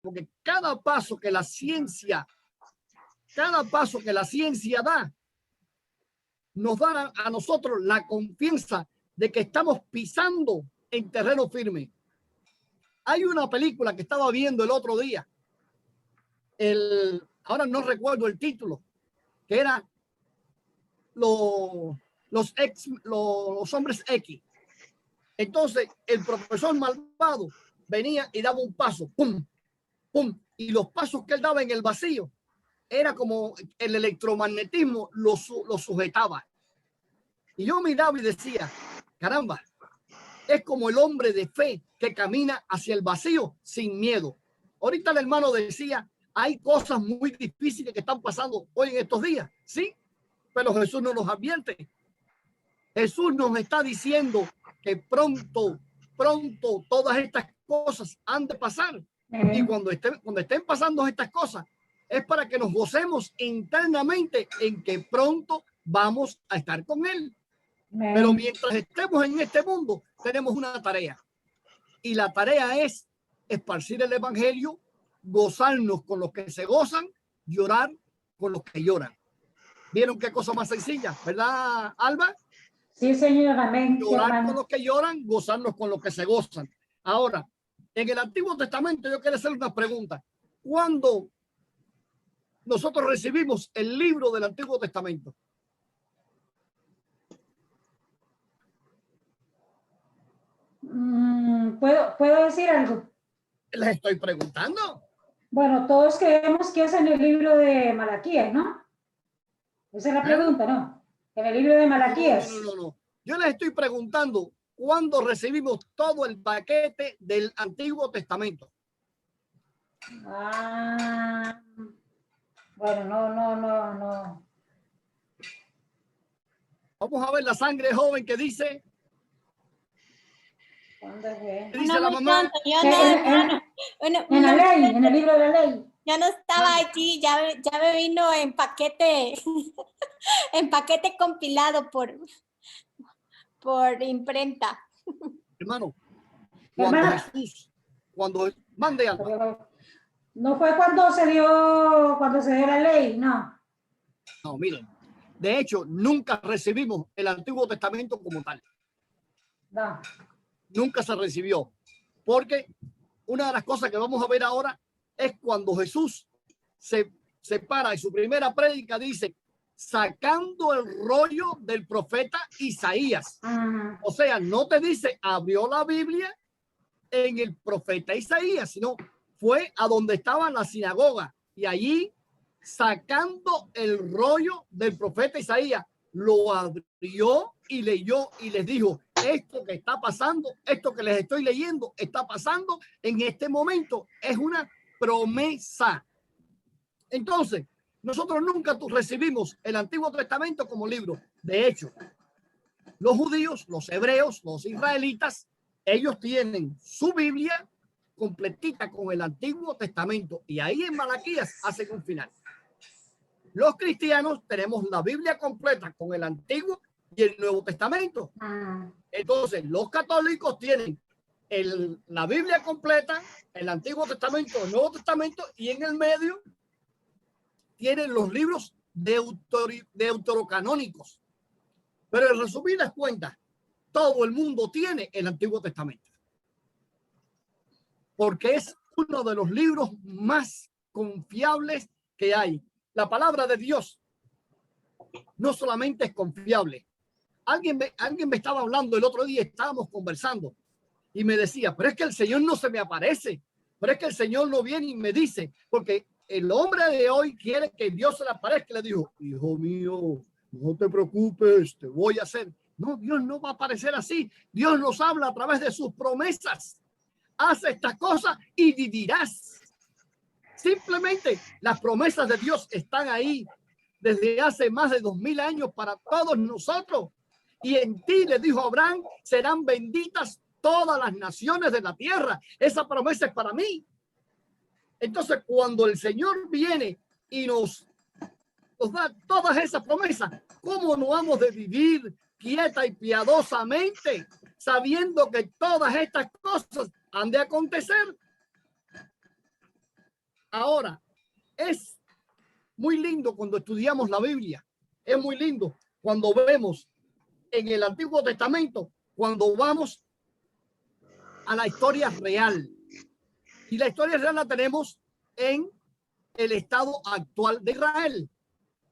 porque cada paso que la ciencia da, nos da a nosotros la confianza de que estamos pisando en terreno firme. Hay una película que estaba viendo el otro día, ahora no recuerdo el título, que era los hombres X. Entonces el profesor malvado venía y daba un paso, pum, pum, y los pasos que él daba en el vacío era como el electromagnetismo lo sujetaba. Y yo miraba y decía, caramba, es como el hombre de fe que camina hacia el vacío sin miedo. Ahorita el hermano decía, hay cosas muy difíciles que están pasando hoy en estos días, ¿sí? Pero Jesús no nos advierte. Jesús nos está diciendo que pronto todas estas cosas han de pasar. Y cuando estén pasando estas cosas, es para que nos gocemos internamente en que pronto vamos a estar con Él. Pero mientras estemos en este mundo, tenemos una tarea. Y la tarea es esparcir el evangelio, gozarnos con los que se gozan, llorar con los que lloran. ¿Vieron qué cosa más sencilla? ¿Verdad, Alba? Sí, señor, amén. Llorar con los que lloran, gozarnos con los que se gozan. Ahora, en el Antiguo Testamento yo quiero hacer una pregunta. ¿Cuándo nosotros recibimos el libro del Antiguo Testamento? ¿Puedo decir algo? Les estoy preguntando. Bueno, todos creemos que es en el libro de Malaquías, ¿no? Esa es la pregunta, ¿no? En el libro de Malaquías. No. Yo les estoy preguntando cuándo recibimos todo el paquete del Antiguo Testamento. Bueno, no. Vamos a ver la sangre joven que dice. ¿Dónde fue? ¿Qué dice la mamá? En la ley, en el libro de la ley. Ya no estaba allí, ya me vino en paquete, en paquete compilado por imprenta. Hermano, Jesús, mande algo. No fue cuando se dio la ley, no. No, miren, de hecho, nunca recibimos el Antiguo Testamento como tal. No. Nunca se recibió, porque una de las cosas que vamos a ver ahora es cuando Jesús se para y su primera prédica dice, sacando el rollo del profeta Isaías. O sea, no te dice, abrió la Biblia en el profeta Isaías, sino fue a donde estaba la sinagoga y allí, sacando el rollo del profeta Isaías, lo abrió y leyó y les dijo, esto que está pasando, esto que les estoy leyendo, está pasando en este momento. Es una promesa. Entonces, nosotros nunca recibimos el Antiguo Testamento como libro. De hecho, los judíos, los hebreos, los israelitas, ellos tienen su Biblia completita con el Antiguo Testamento y ahí en Malaquías hacen un final. Los cristianos tenemos la Biblia completa con el Antiguo y el Nuevo Testamento. Entonces, los católicos tienen la Biblia completa, el Antiguo Testamento, el Nuevo Testamento y en el medio tienen los libros deuterocanónicos. Pero en resumidas cuentas, todo el mundo tiene el Antiguo Testamento. Porque es uno de los libros más confiables que hay. La palabra de Dios no solamente es confiable. Alguien me estaba hablando el otro día, estábamos conversando y me decía, pero es que el Señor no se me aparece, pero es que el Señor no viene y me dice, porque el hombre de hoy quiere que Dios se le aparezca y le dijo, hijo mío, no te preocupes, te voy a hacer. No, Dios no va a aparecer así. Dios nos habla a través de sus promesas. Haz esta cosa y vivirás. Simplemente las promesas de Dios están ahí desde hace más de 2000 años para todos nosotros. Y en ti, le dijo Abraham, serán benditas todas las naciones de la tierra. Esa promesa es para mí. Entonces, cuando el Señor viene y nos da todas esas promesas, ¿cómo no vamos de vivir quieta y piadosamente, sabiendo que todas estas cosas han de acontecer? Ahora, es muy lindo cuando estudiamos la Biblia. Es muy lindo cuando vemos en el Antiguo Testamento, cuando vamos a la historia real. Y la historia real la tenemos en el estado actual de Israel.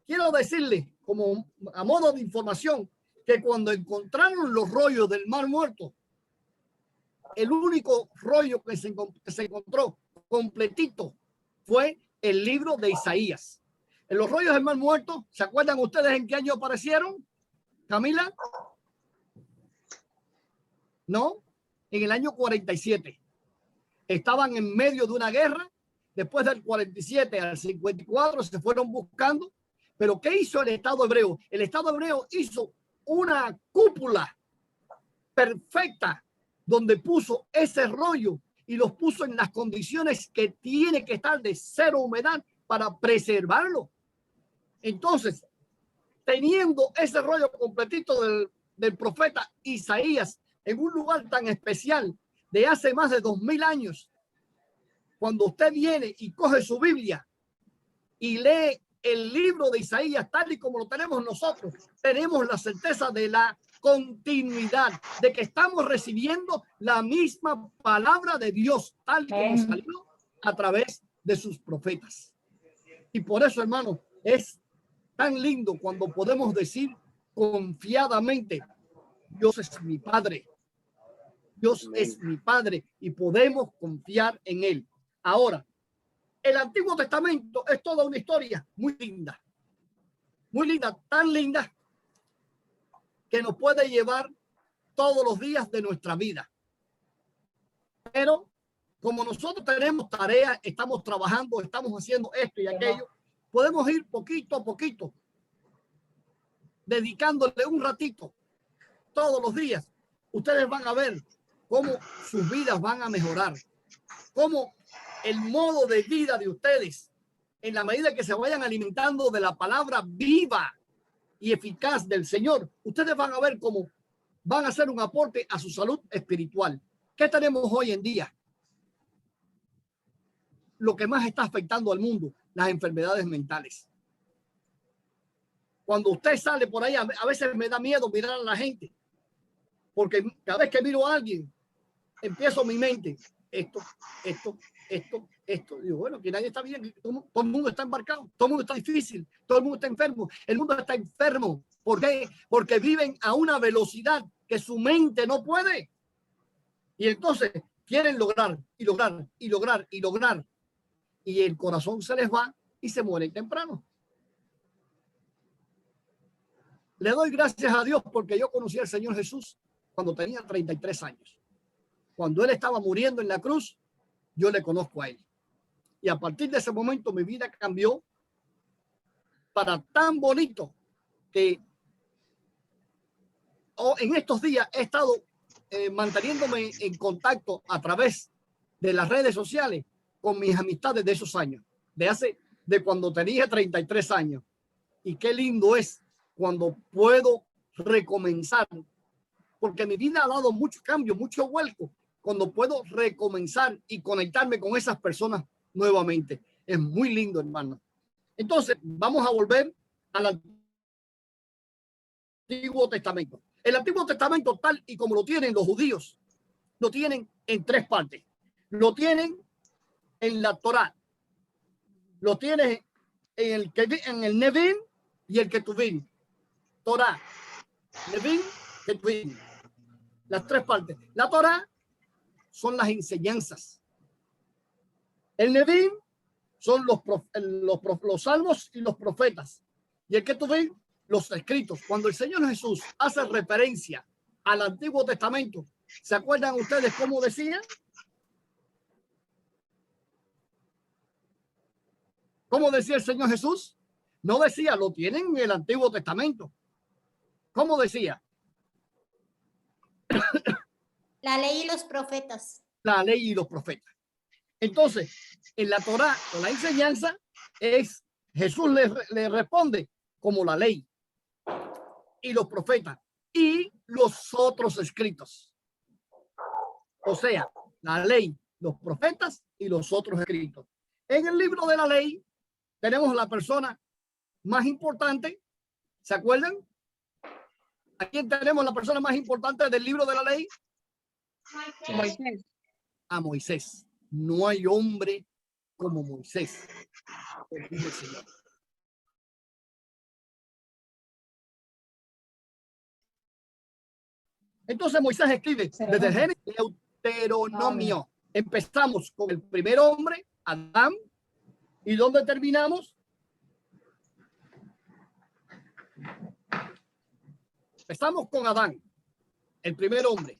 Quiero decirle, como a modo de información, que cuando encontraron los rollos del Mar Muerto, el único rollo que se encontró completito fue el libro de Isaías. En los rollos del Mar Muerto, ¿se acuerdan ustedes en qué año aparecieron? Camila. No, en el año 47. Estaban en medio de una guerra. Después del 47 al 54 se fueron buscando. Pero ¿qué hizo el Estado hebreo? El Estado hebreo hizo una cúpula perfecta donde puso ese rollo y los puso en las condiciones que tiene que estar de cero humedad para preservarlo. Entonces, teniendo ese rollo completito del profeta Isaías en un lugar tan especial de hace más de 2000 años, cuando usted viene y coge su Biblia y lee el libro de Isaías tal y como lo tenemos nosotros, tenemos la certeza de la continuidad, de que estamos recibiendo la misma palabra de Dios tal y como salió a través de sus profetas. Y por eso, hermano, es tan lindo cuando podemos decir confiadamente: Dios es mi Padre. Dios es mi Padre y podemos confiar en Él. Ahora, el Antiguo Testamento es toda una historia muy linda, tan linda que nos puede llevar todos los días de nuestra vida. Pero como nosotros tenemos tareas, estamos trabajando, estamos haciendo esto y aquello, podemos ir poquito a poquito, dedicándole un ratito todos los días. Ustedes van a ver cómo sus vidas van a mejorar, cómo el modo de vida de ustedes, en la medida que se vayan alimentando de la palabra viva y eficaz del Señor, ustedes van a ver cómo van a hacer un aporte a su salud espiritual. ¿Qué tenemos hoy en día? Lo que más está afectando al mundo, las enfermedades mentales. Cuando usted sale por ahí, a veces me da miedo mirar a la gente, porque cada vez que miro a alguien, empiezo mi mente, esto. Digo, bueno, que nadie está bien, todo el mundo está embarcado, todo el mundo está difícil, todo el mundo está enfermo, el mundo está enfermo. ¿Por qué? Porque viven a una velocidad que su mente no puede. Y entonces quieren lograr y lograr y lograr y lograr. Y el corazón se les va y se mueren temprano. Le doy gracias a Dios porque yo conocí al Señor Jesús cuando tenía 33 años. Cuando Él estaba muriendo en la cruz, yo le conozco a Él. Y a partir de ese momento mi vida cambió para tan bonito que en estos días he estado manteniéndome en contacto a través de las redes sociales con mis amistades de esos años, de cuando tenía 33 años. Y qué lindo es cuando puedo recomenzar, porque mi vida ha dado mucho cambio, mucho vuelco, cuando puedo recomenzar y conectarme con esas personas nuevamente. Es muy lindo, hermano. Entonces, vamos a volver al Antiguo Testamento. El Antiguo Testamento, tal y como lo tienen los judíos, lo tienen en tres partes. Lo tienen en la Torá, lo tienen en el Nevim y el Ketuvim. Torá, Nevim, Ketuvim. Las tres partes. La Torá son las enseñanzas. El Nevim son los salmos y los profetas. Y el Ketuvim, los escritos. Cuando el Señor Jesús hace referencia al Antiguo Testamento, ¿se acuerdan ustedes cómo decía? ¿Cómo decía el Señor Jesús? No decía, lo tienen en el Antiguo Testamento. ¿Cómo decía? La ley y los profetas. La ley y los profetas. Entonces, en la Torá, con la enseñanza, Jesús le responde como la ley y los profetas y los otros escritos. O sea, la ley, los profetas y los otros escritos. En el libro de la ley tenemos la persona más importante. ¿Se acuerdan? ¿A quién tenemos la persona más importante del libro de la ley? Moisés. A Moisés. No hay hombre como Moisés, dice el Señor. Entonces Moisés escribe desde Génesis a Deuteronomio. Empezamos con el primer hombre, Adán. ¿Y dónde terminamos? Empezamos con Adán, el primer hombre.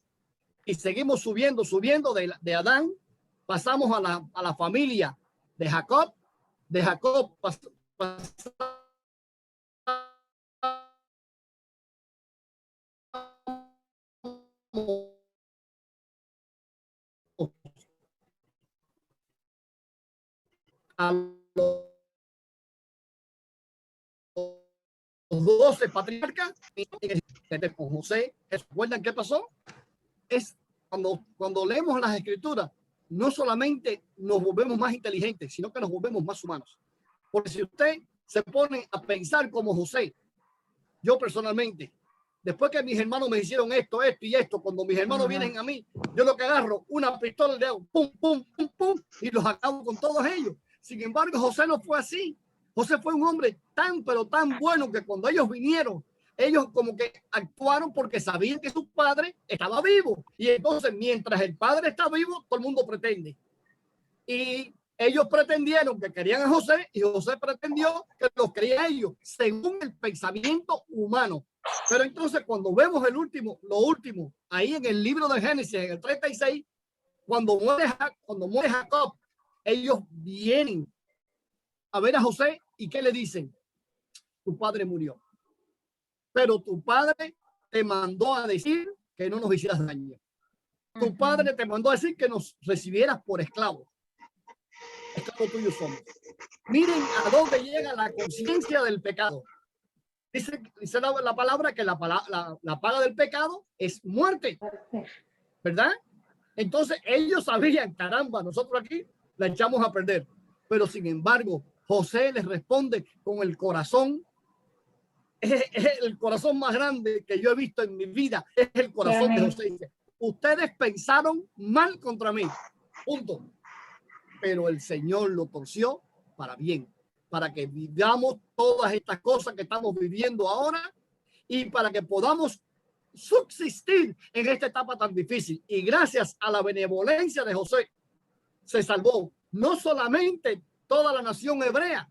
Y seguimos subiendo de Adán. Pasamos a la familia de Jacob. De Jacob pasamos a los 12 patriarcas con José. ¿Recuerdan qué pasó? Es cuando leemos las escrituras, no solamente nos volvemos más inteligentes, sino que nos volvemos más humanos. Porque si usted se pone a pensar como José, yo personalmente, después que mis hermanos me hicieron esto y esto, cuando mis hermanos vienen a mí, yo lo que agarro, una pistola, le hago pum, pum, pum, pum, y los acabo con todos ellos. Sin embargo, José no fue así. José fue un hombre pero tan bueno que cuando ellos vinieron, ellos como que actuaron porque sabían que su padre estaba vivo. Y entonces, mientras el padre está vivo, todo el mundo pretende. Y ellos pretendieron que querían a José y José pretendió que los quería a ellos, según el pensamiento humano. Pero entonces, cuando vemos lo último, ahí en el libro de Génesis, en el 36, cuando muere Jacob, ellos vienen a ver a José y ¿qué le dicen? Tu padre murió. Pero tu padre te mandó a decir que no nos hicieras daño. Tu padre te mandó a decir que nos recibieras por esclavos. Esclavos tuyos somos. Miren a dónde llega la conciencia del pecado. Dice la palabra que la paga del pecado es muerte. ¿Verdad? Entonces ellos sabían, caramba, nosotros aquí la echamos a perder. Pero sin embargo, José les responde con el corazón. Es el corazón más grande que yo he visto en mi vida. Es el corazón de José. Dice, ustedes pensaron mal contra mí. Punto. Pero el Señor lo torció para bien, para que vivamos todas estas cosas que estamos viviendo ahora y para que podamos subsistir en esta etapa tan difícil. Y gracias a la benevolencia de José, se salvó no solamente toda la nación hebrea,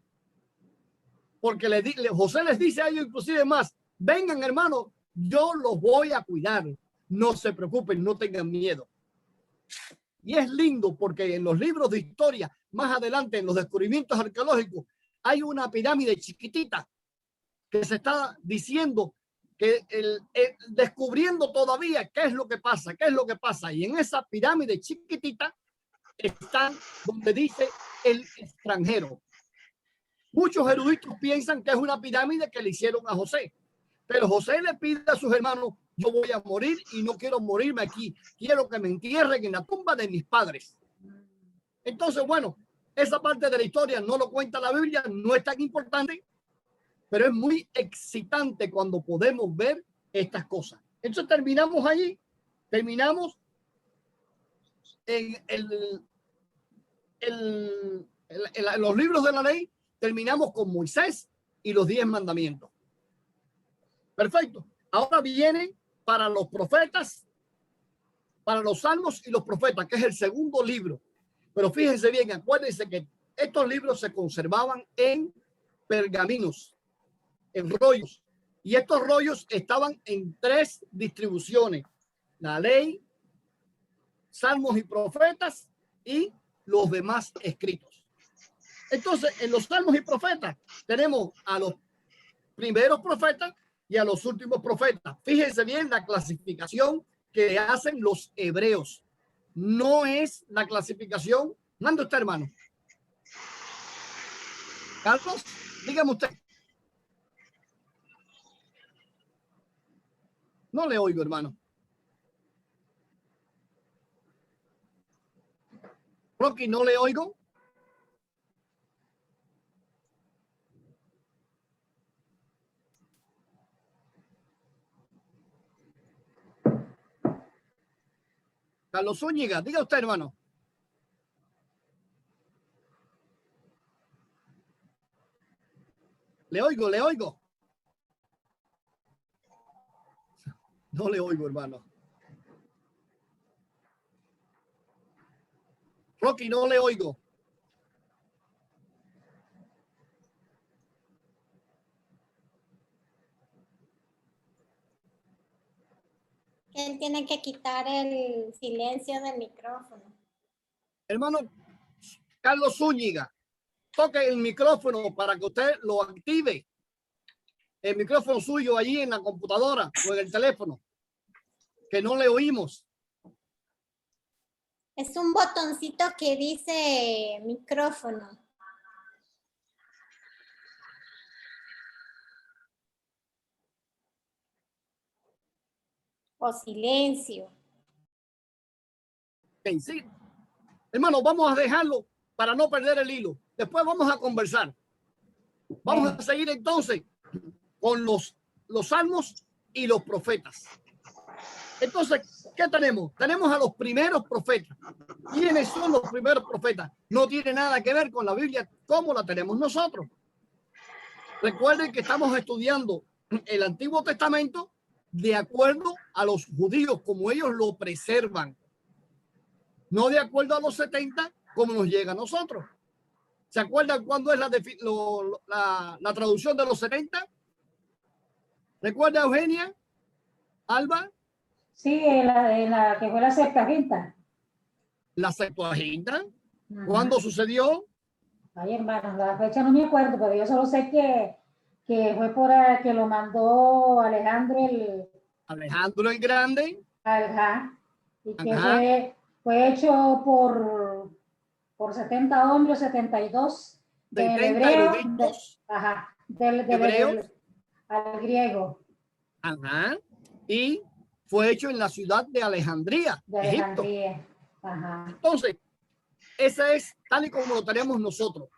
porque José les dice a ellos inclusive más, vengan hermanos, yo los voy a cuidar, no se preocupen, no tengan miedo. Y es lindo porque en los libros de historia, más adelante en los descubrimientos arqueológicos, hay una pirámide chiquitita que se está diciendo que descubriendo todavía qué es lo que pasa. Y en esa pirámide chiquitita está donde dice el extranjero. Muchos eruditos piensan que es una pirámide que le hicieron a José, pero José le pide a sus hermanos, yo voy a morir y no quiero morirme aquí, quiero que me entierren en la tumba de mis padres. Entonces, bueno, esa parte de la historia no lo cuenta la Biblia, no es tan importante, pero es muy excitante cuando podemos ver estas cosas. Entonces terminamos allí, terminamos en los libros de la ley, terminamos con Moisés y los 10 mandamientos. Perfecto. Ahora viene para los profetas, para los salmos y los profetas, que es el segundo libro. Pero fíjense bien, acuérdense que estos libros se conservaban en pergaminos, en rollos. Y estos rollos estaban en 3 distribuciones. La ley, salmos y profetas y los demás escritos. Entonces, en los salmos y profetas tenemos a los primeros profetas y a los últimos profetas. Fíjense bien la clasificación que hacen los hebreos. No es la clasificación. Mande usted, hermano. Carlos, dígame usted. No le oigo, hermano. Rocky, no le oigo. Carlos Zúñiga, diga usted, hermano. Le oigo, le oigo. No le oigo, hermano. Rocky, no le oigo. Él tiene que quitar el silencio del micrófono. Hermano Carlos Zúñiga, toque el micrófono para que usted lo active. El micrófono suyo allí en la computadora o en el teléfono, que no le oímos. Es un botoncito que dice micrófono. O silencio. Okay, sí. Hermano, vamos a dejarlo para no perder el hilo. Después vamos a conversar. Vamos a seguir entonces con los salmos y los profetas. Entonces, ¿qué tenemos? Tenemos a los primeros profetas. ¿Quiénes son los primeros profetas? No tiene nada que ver con la Biblia como la tenemos nosotros. Recuerden que estamos estudiando el Antiguo Testamento de acuerdo a los judíos, como ellos lo preservan. No de acuerdo a los 70, como nos llega a nosotros. ¿Se acuerdan cuándo es la traducción de los 70? ¿Recuerda, Eugenia? ¿Alba? Sí, la que fue la Septuaginta. ¿La Septuaginta? ¿Cuándo sucedió? Ay, hermano, la fecha no me acuerdo, pero yo solo sé que fue por que lo mandó Alejandro el Grande. Ajá, y que fue hecho por 70 hombres, 72 del 70 hebreo, eruditos. del Hebreos. al griego. Ajá. Y fue hecho en la ciudad de Alejandría, Egipto. Ajá. Entonces, ese es tal y como lo tenemos nosotros,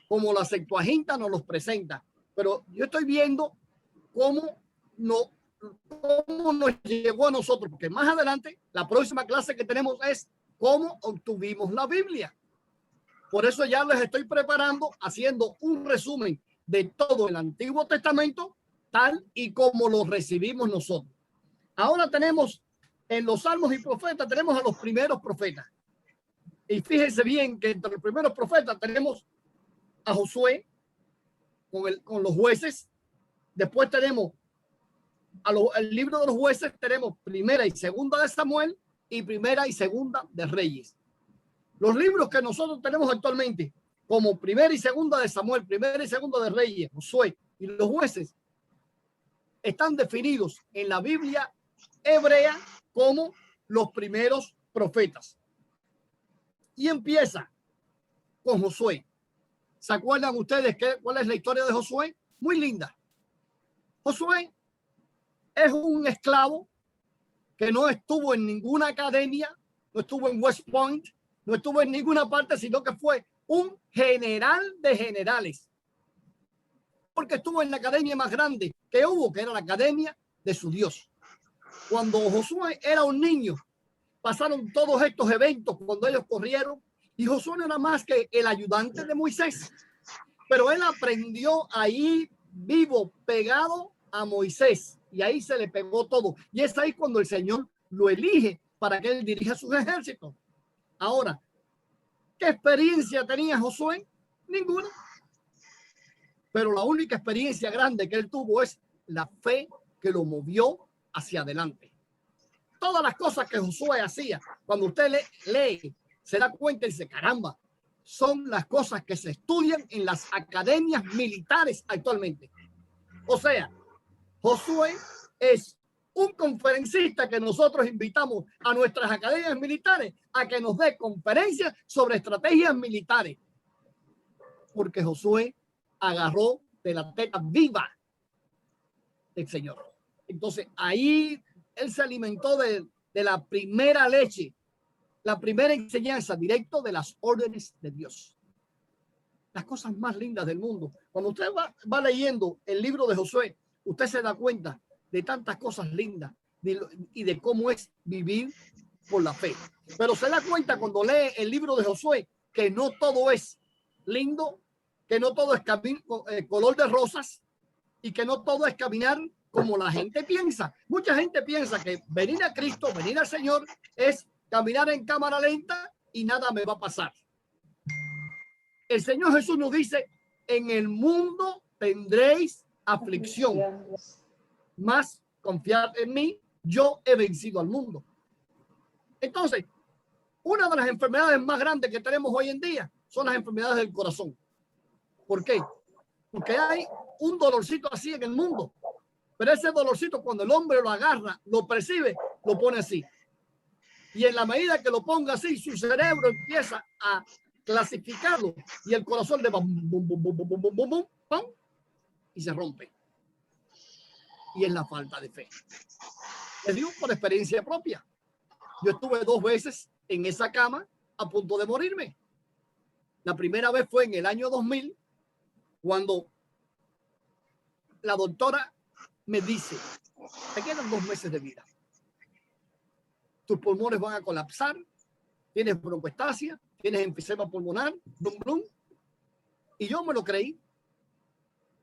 como la Septuaginta nos los presenta. Pero yo estoy viendo cómo nos llegó a nosotros, porque más adelante la próxima clase que tenemos es cómo obtuvimos la Biblia. Por eso ya les estoy preparando, haciendo un resumen de todo el Antiguo Testamento, tal y como lo recibimos nosotros. Ahora tenemos en los Salmos y Profetas, tenemos a los primeros profetas. Y fíjense bien que entre los primeros profetas tenemos a Josué con los jueces. Después tenemos el libro de los jueces, tenemos primera y segunda de Samuel y primera y segunda de Reyes. Los libros que nosotros tenemos actualmente, como primera y segunda de Samuel, primera y segunda de Reyes, Josué y los jueces, están definidos en la Biblia hebrea como los primeros profetas. Y empieza con Josué. ¿Se acuerdan ustedes cuál es la historia de Josué? Muy linda. Josué es un esclavo que no estuvo en ninguna academia, no estuvo en West Point, no estuvo en ninguna parte, sino que fue un general de generales. Porque estuvo en la academia más grande que hubo, que era la academia de su Dios. Cuando Josué era un niño, pasaron todos estos eventos cuando ellos corrieron, y Josué no era más que el ayudante de Moisés, pero él aprendió ahí vivo, pegado a Moisés, y ahí se le pegó todo, y es ahí cuando el Señor lo elige para que él dirija sus ejércitos. Ahora, ¿qué experiencia tenía Josué? Ninguna. Pero la única experiencia grande que él tuvo es la fe que lo movió hacia adelante. Todas las cosas que Josué hacía, cuando usted lee, se da cuenta y dice, caramba, son las cosas que se estudian en las academias militares actualmente. O sea, Josué es un conferencista que nosotros invitamos a nuestras academias militares a que nos dé conferencias sobre estrategias militares. Porque Josué agarró de la teta viva del Señor. Entonces, ahí él se alimentó de la primera leche, la primera enseñanza directo de las órdenes de Dios. Las cosas más lindas del mundo. Cuando usted va leyendo el libro de Josué, usted se da cuenta de tantas cosas lindas y de cómo es vivir por la fe. Pero se da cuenta cuando lee el libro de Josué que no todo es lindo, que no todo es color de rosas y que no todo es caminar como la gente piensa. Mucha gente piensa que venir a Cristo, venir al Señor es caminar en cámara lenta y nada me va a pasar. El Señor Jesús nos dice, en el mundo tendréis aflicción, mas confiad en mí, yo he vencido al mundo. Entonces, una de las enfermedades más grandes que tenemos hoy en día son las enfermedades del corazón. ¿Por qué? Porque hay un dolorcito así en el mundo, pero ese dolorcito cuando el hombre lo agarra, lo percibe, lo pone así. Y en la medida que lo ponga así, su cerebro empieza a clasificarlo y el corazón le va bum, bum, bum, bum, bum, bum, bum, bum, bum, y se rompe. Y es la falta de fe. Les digo por experiencia propia. Yo estuve 2 veces en esa cama a punto de morirme. La primera vez fue en el año 2000, cuando la doctora me dice, te quedan 2 meses de vida. Tus pulmones van a colapsar, tienes broncoespasmo, tienes enfisema pulmonar, blum, blum. Y yo me lo creí.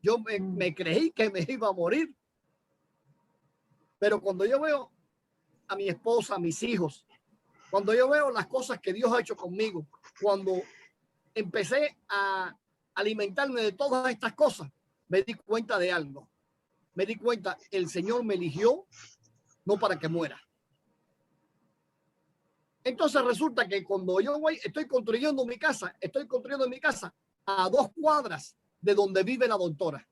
Yo me creí que me iba a morir. Pero cuando yo veo a mi esposa, a mis hijos, cuando yo veo las cosas que Dios ha hecho conmigo, cuando empecé a alimentarme de todas estas cosas, me di cuenta de algo. Me di cuenta, el Señor me eligió no para que muera. Entonces resulta que cuando yo estoy construyendo mi casa a 2 cuadras de donde vive la doctora.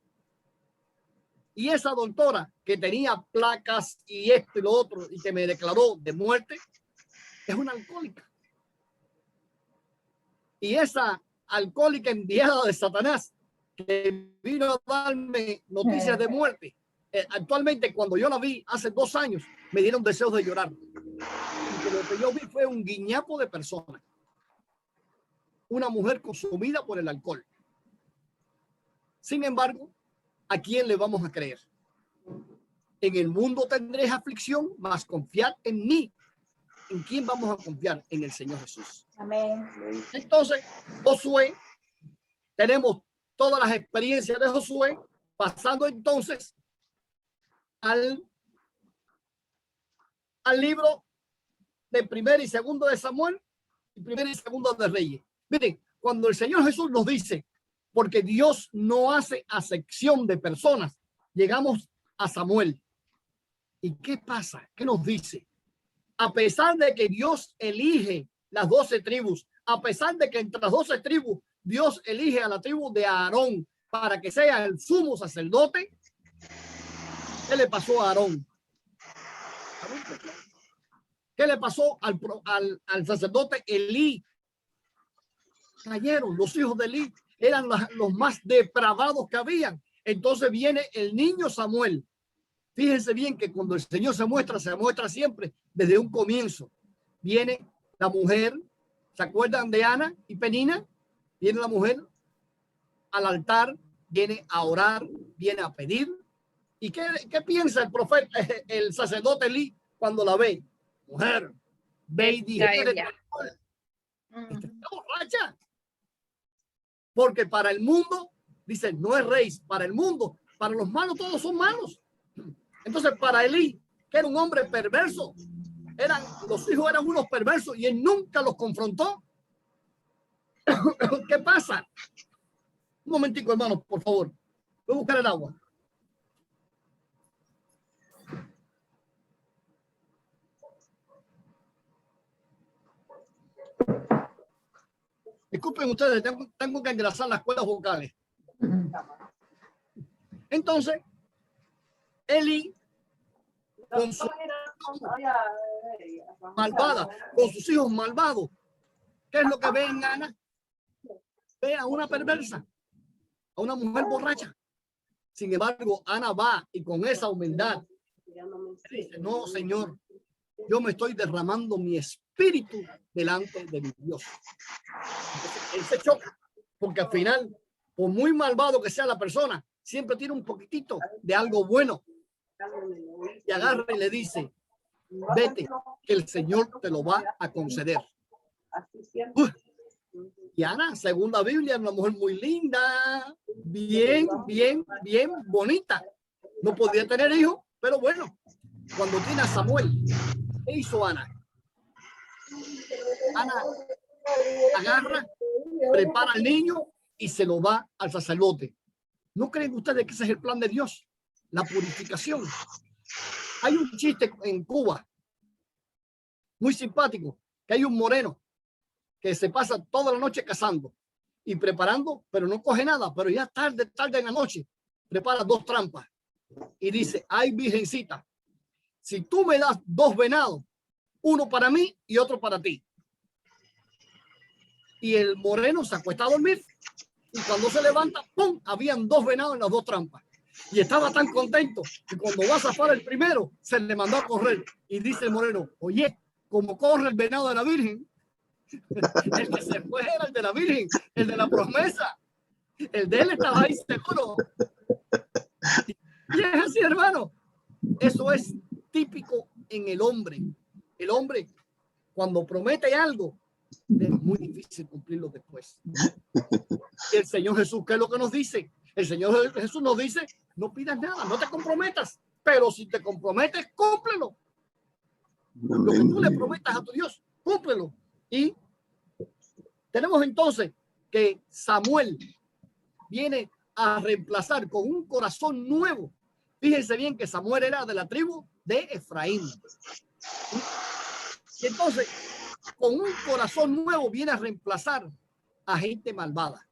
Y esa doctora que tenía placas y esto y lo otro y que me declaró de muerte, es una alcohólica. Y esa alcohólica enviada de Satanás que vino a darme noticias de muerte, actualmente cuando yo la vi hace 2 años, me dieron deseos de llorar. Porque lo que yo vi fue un guiñapo de persona. Una mujer consumida por el alcohol. Sin embargo, ¿a quién le vamos a creer? En el mundo tendréis aflicción, mas confiad en mí. ¿En quién vamos a confiar? En el Señor Jesús. Amén. Entonces, Josué, tenemos todas las experiencias de Josué, pasando entonces al libro de 1 y 2 de Samuel y 1 y 2 de Reyes. Miren, cuando el Señor Jesús nos dice, porque Dios no hace acepción de personas, llegamos a Samuel. ¿Y qué pasa? ¿Qué nos dice? A pesar de que Dios elige las 12 tribus, a pesar de que entre las 12 tribus Dios elige a la tribu de Aarón para que sea el sumo sacerdote, ¿qué le pasó a Aarón? ¿Qué le pasó al sacerdote Elí? Cayeron. Los hijos de Elí eran los más depravados que habían. Entonces viene el niño Samuel. Fíjense bien que cuando el Señor se muestra siempre desde un comienzo. Viene la mujer, ¿se acuerdan de Ana y Penina? Viene la mujer al altar, viene a orar, viene a pedir. ¿Y qué piensa el profeta, el sacerdote Elí cuando la ve? Mujer, ve y digiere. Está borracha. Porque para el mundo, dice, no es rey, para el mundo, para los malos todos son malos. Entonces para Elí, que era un hombre perverso, los hijos eran unos perversos y él nunca los confrontó. ¿Qué pasa? Un momentico, hermanos, por favor. Voy a buscar el agua. Disculpen ustedes, tengo que engrasar las cuerdas vocales. Entonces, Elí, con su malvada, con sus hijos malvados, ¿qué es lo que ve en Ana? Ve a una perversa, a una mujer borracha. Sin embargo, Ana va y con esa humildad dice, no, Señor, yo me estoy derramando mi espíritu delante de mi Dios. Entonces, él se choca, porque al final, por muy malvado que sea la persona, siempre tiene un poquitito de algo bueno. Y agarra y le dice, vete, que el Señor te lo va a conceder. Y Ana, según la Biblia, es una mujer muy linda, bien bonita. No podía tener hijos, pero bueno, cuando tiene a Samuel, ¿qué hizo Ana? Ana agarra, prepara al niño y se lo da al sacerdote. ¿No creen ustedes que ese es el plan de Dios? La purificación. Hay un chiste en Cuba muy simpático, que hay un moreno que se pasa toda la noche cazando y preparando, pero no coge nada, pero ya tarde en la noche prepara 2 trampas y dice: ay, virgencita, si tú me das 2 venados, uno para mí y otro para ti. Y el moreno se acuesta a dormir y cuando se levanta, ¡pum!, habían 2 venados en las 2 trampas. Y estaba tan contento que cuando va a zafar el primero, se le mandó a correr. Y dice el moreno: oye, como corre el venado de la Virgen. El que se fue era el de la Virgen, el de la promesa. El de él estaba ahí seguro. Y es así, hermano. Eso es típico en el hombre. El hombre, cuando promete algo, es muy difícil cumplirlo después. Y el Señor Jesús, ¿qué es lo que nos dice? El Señor Jesús nos dice: no pidas nada, no te comprometas, pero si te comprometes, cúmplelo. Lo que tú le prometas a tu Dios, cúmplelo. Y tenemos entonces que Samuel viene a reemplazar con un corazón nuevo. Fíjense bien que Samuel era de la tribu de Efraín. Y entonces, con un corazón nuevo viene a reemplazar a gente malvada.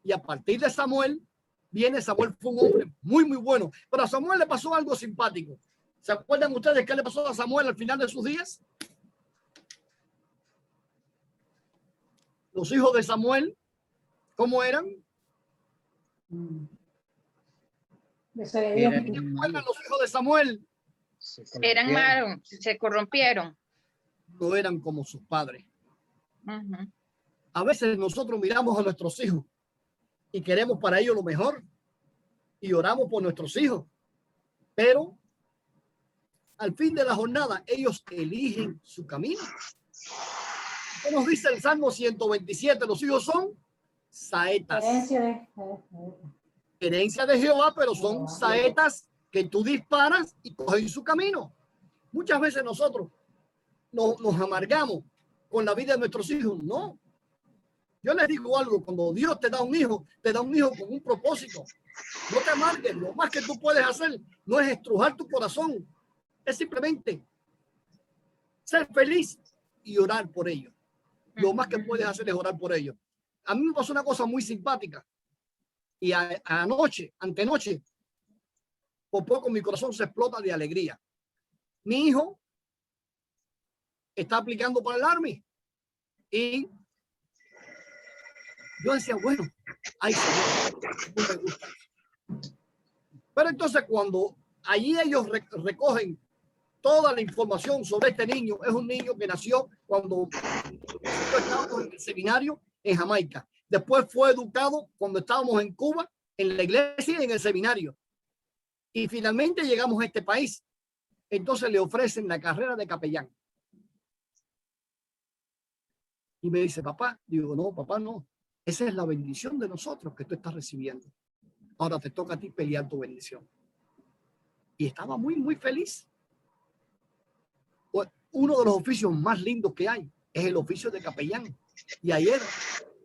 Y a partir de Samuel, Samuel fue un hombre muy bueno. Pero a Samuel le pasó algo simpático. ¿Se acuerdan ustedes qué le pasó a Samuel al final de sus días? Los hijos de Samuel, ¿cómo eran? Desobedientes. ¿Cómo eran los hijos de Samuel? Eran malos, se corrompieron. No eran como sus padres. A veces nosotros miramos a nuestros hijos y queremos para ellos lo mejor y oramos por nuestros hijos, pero al fin de la jornada ellos eligen su camino. ¿Qué nos dice el Salmo 127? Los hijos son saetas. Herencia de Jehová, pero son saetas que tú disparas y cogen su camino. Muchas veces nosotros nos amargamos con la vida de nuestros hijos. No. Yo les digo algo: cuando Dios te da un hijo con un propósito. No te amargues. Lo más que tú puedes hacer no es estrujar tu corazón. Es simplemente ser feliz y orar por ellos. Lo más que puedes hacer es orar por ellos. A mí me pasó una cosa muy simpática. Y antenoche, por poco mi corazón se explota de alegría. Mi hijo está aplicando para el Army. Y yo decía: bueno, ay, Señor, no me gusta. Pero entonces cuando allí ellos recogen toda la información sobre este niño, es un niño que nació cuando estábamos en el seminario en Jamaica. Después fue educado cuando estábamos en Cuba, en la iglesia y en el seminario. Y finalmente llegamos a este país. Entonces le ofrecen la carrera de capellán. Y me dice: papá. Digo: no, papá, no. Esa es la bendición de nosotros que tú estás recibiendo. Ahora te toca a ti pelear tu bendición. Y estaba muy feliz. Uno de los oficios más lindos que hay es el oficio de capellán. Y ayer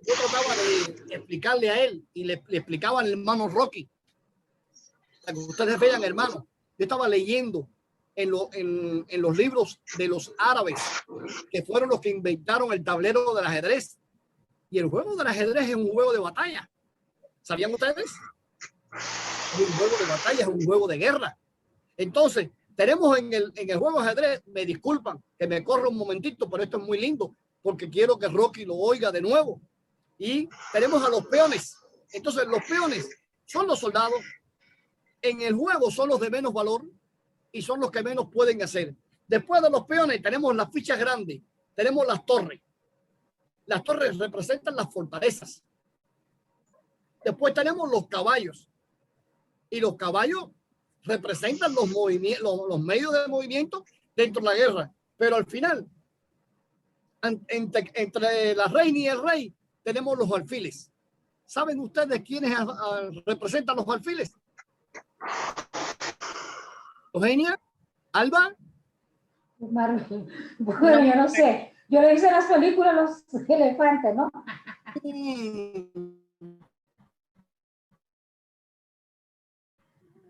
yo trataba de explicarle a él y le explicaba al hermano Rocky. Para que ustedes vean, hermano, yo estaba leyendo en los libros de los árabes, que fueron los que inventaron el tablero del ajedrez. Y el juego del ajedrez es un juego de batalla. ¿Sabían ustedes? Es un juego de batalla, es un juego de guerra. Entonces, tenemos en el juego de ajedrez, me disculpan que me corra un momentito, pero esto es muy lindo, porque quiero que Rocky lo oiga de nuevo. Y tenemos a los peones. Entonces, los peones son los soldados. En el juego son los de menos valor y son los que menos pueden hacer. Después de los peones tenemos las fichas grandes, tenemos las torres. Las torres representan las fortalezas. Después tenemos los caballos. Y los caballos representan los movimientos, los medios de movimiento dentro de la guerra, pero al final, entre la reina y el rey, tenemos los alfiles. ¿Saben ustedes quiénes representan los alfiles? Eugenia, Alba. Bueno, yo no sé. Yo le hice las películas los elefantes, ¿no?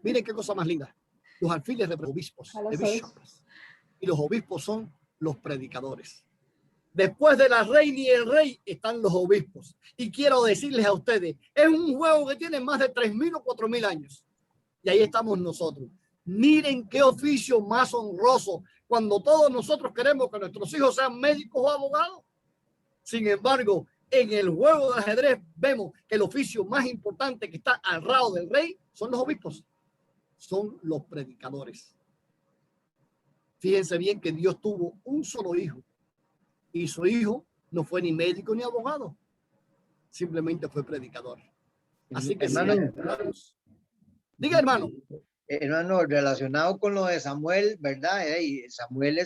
Miren qué cosa más linda. Los alfiles representan obispos, y los obispos son los predicadores. Después de la reina y el rey están los obispos. Y quiero decirles a ustedes, es un juego que tiene más de 3.000 o 4.000 años. Y ahí estamos nosotros. Miren qué oficio más honroso cuando todos nosotros queremos que nuestros hijos sean médicos o abogados. Sin embargo, en el juego del ajedrez vemos que el oficio más importante que está al lado del rey son los obispos, son los predicadores. Fíjense bien que Dios tuvo un solo hijo y su hijo no fue ni médico ni abogado, simplemente fue predicador. Así que hermano, diga, hermano. Hermano, relacionado con lo de Samuel, ¿verdad? Y Samuel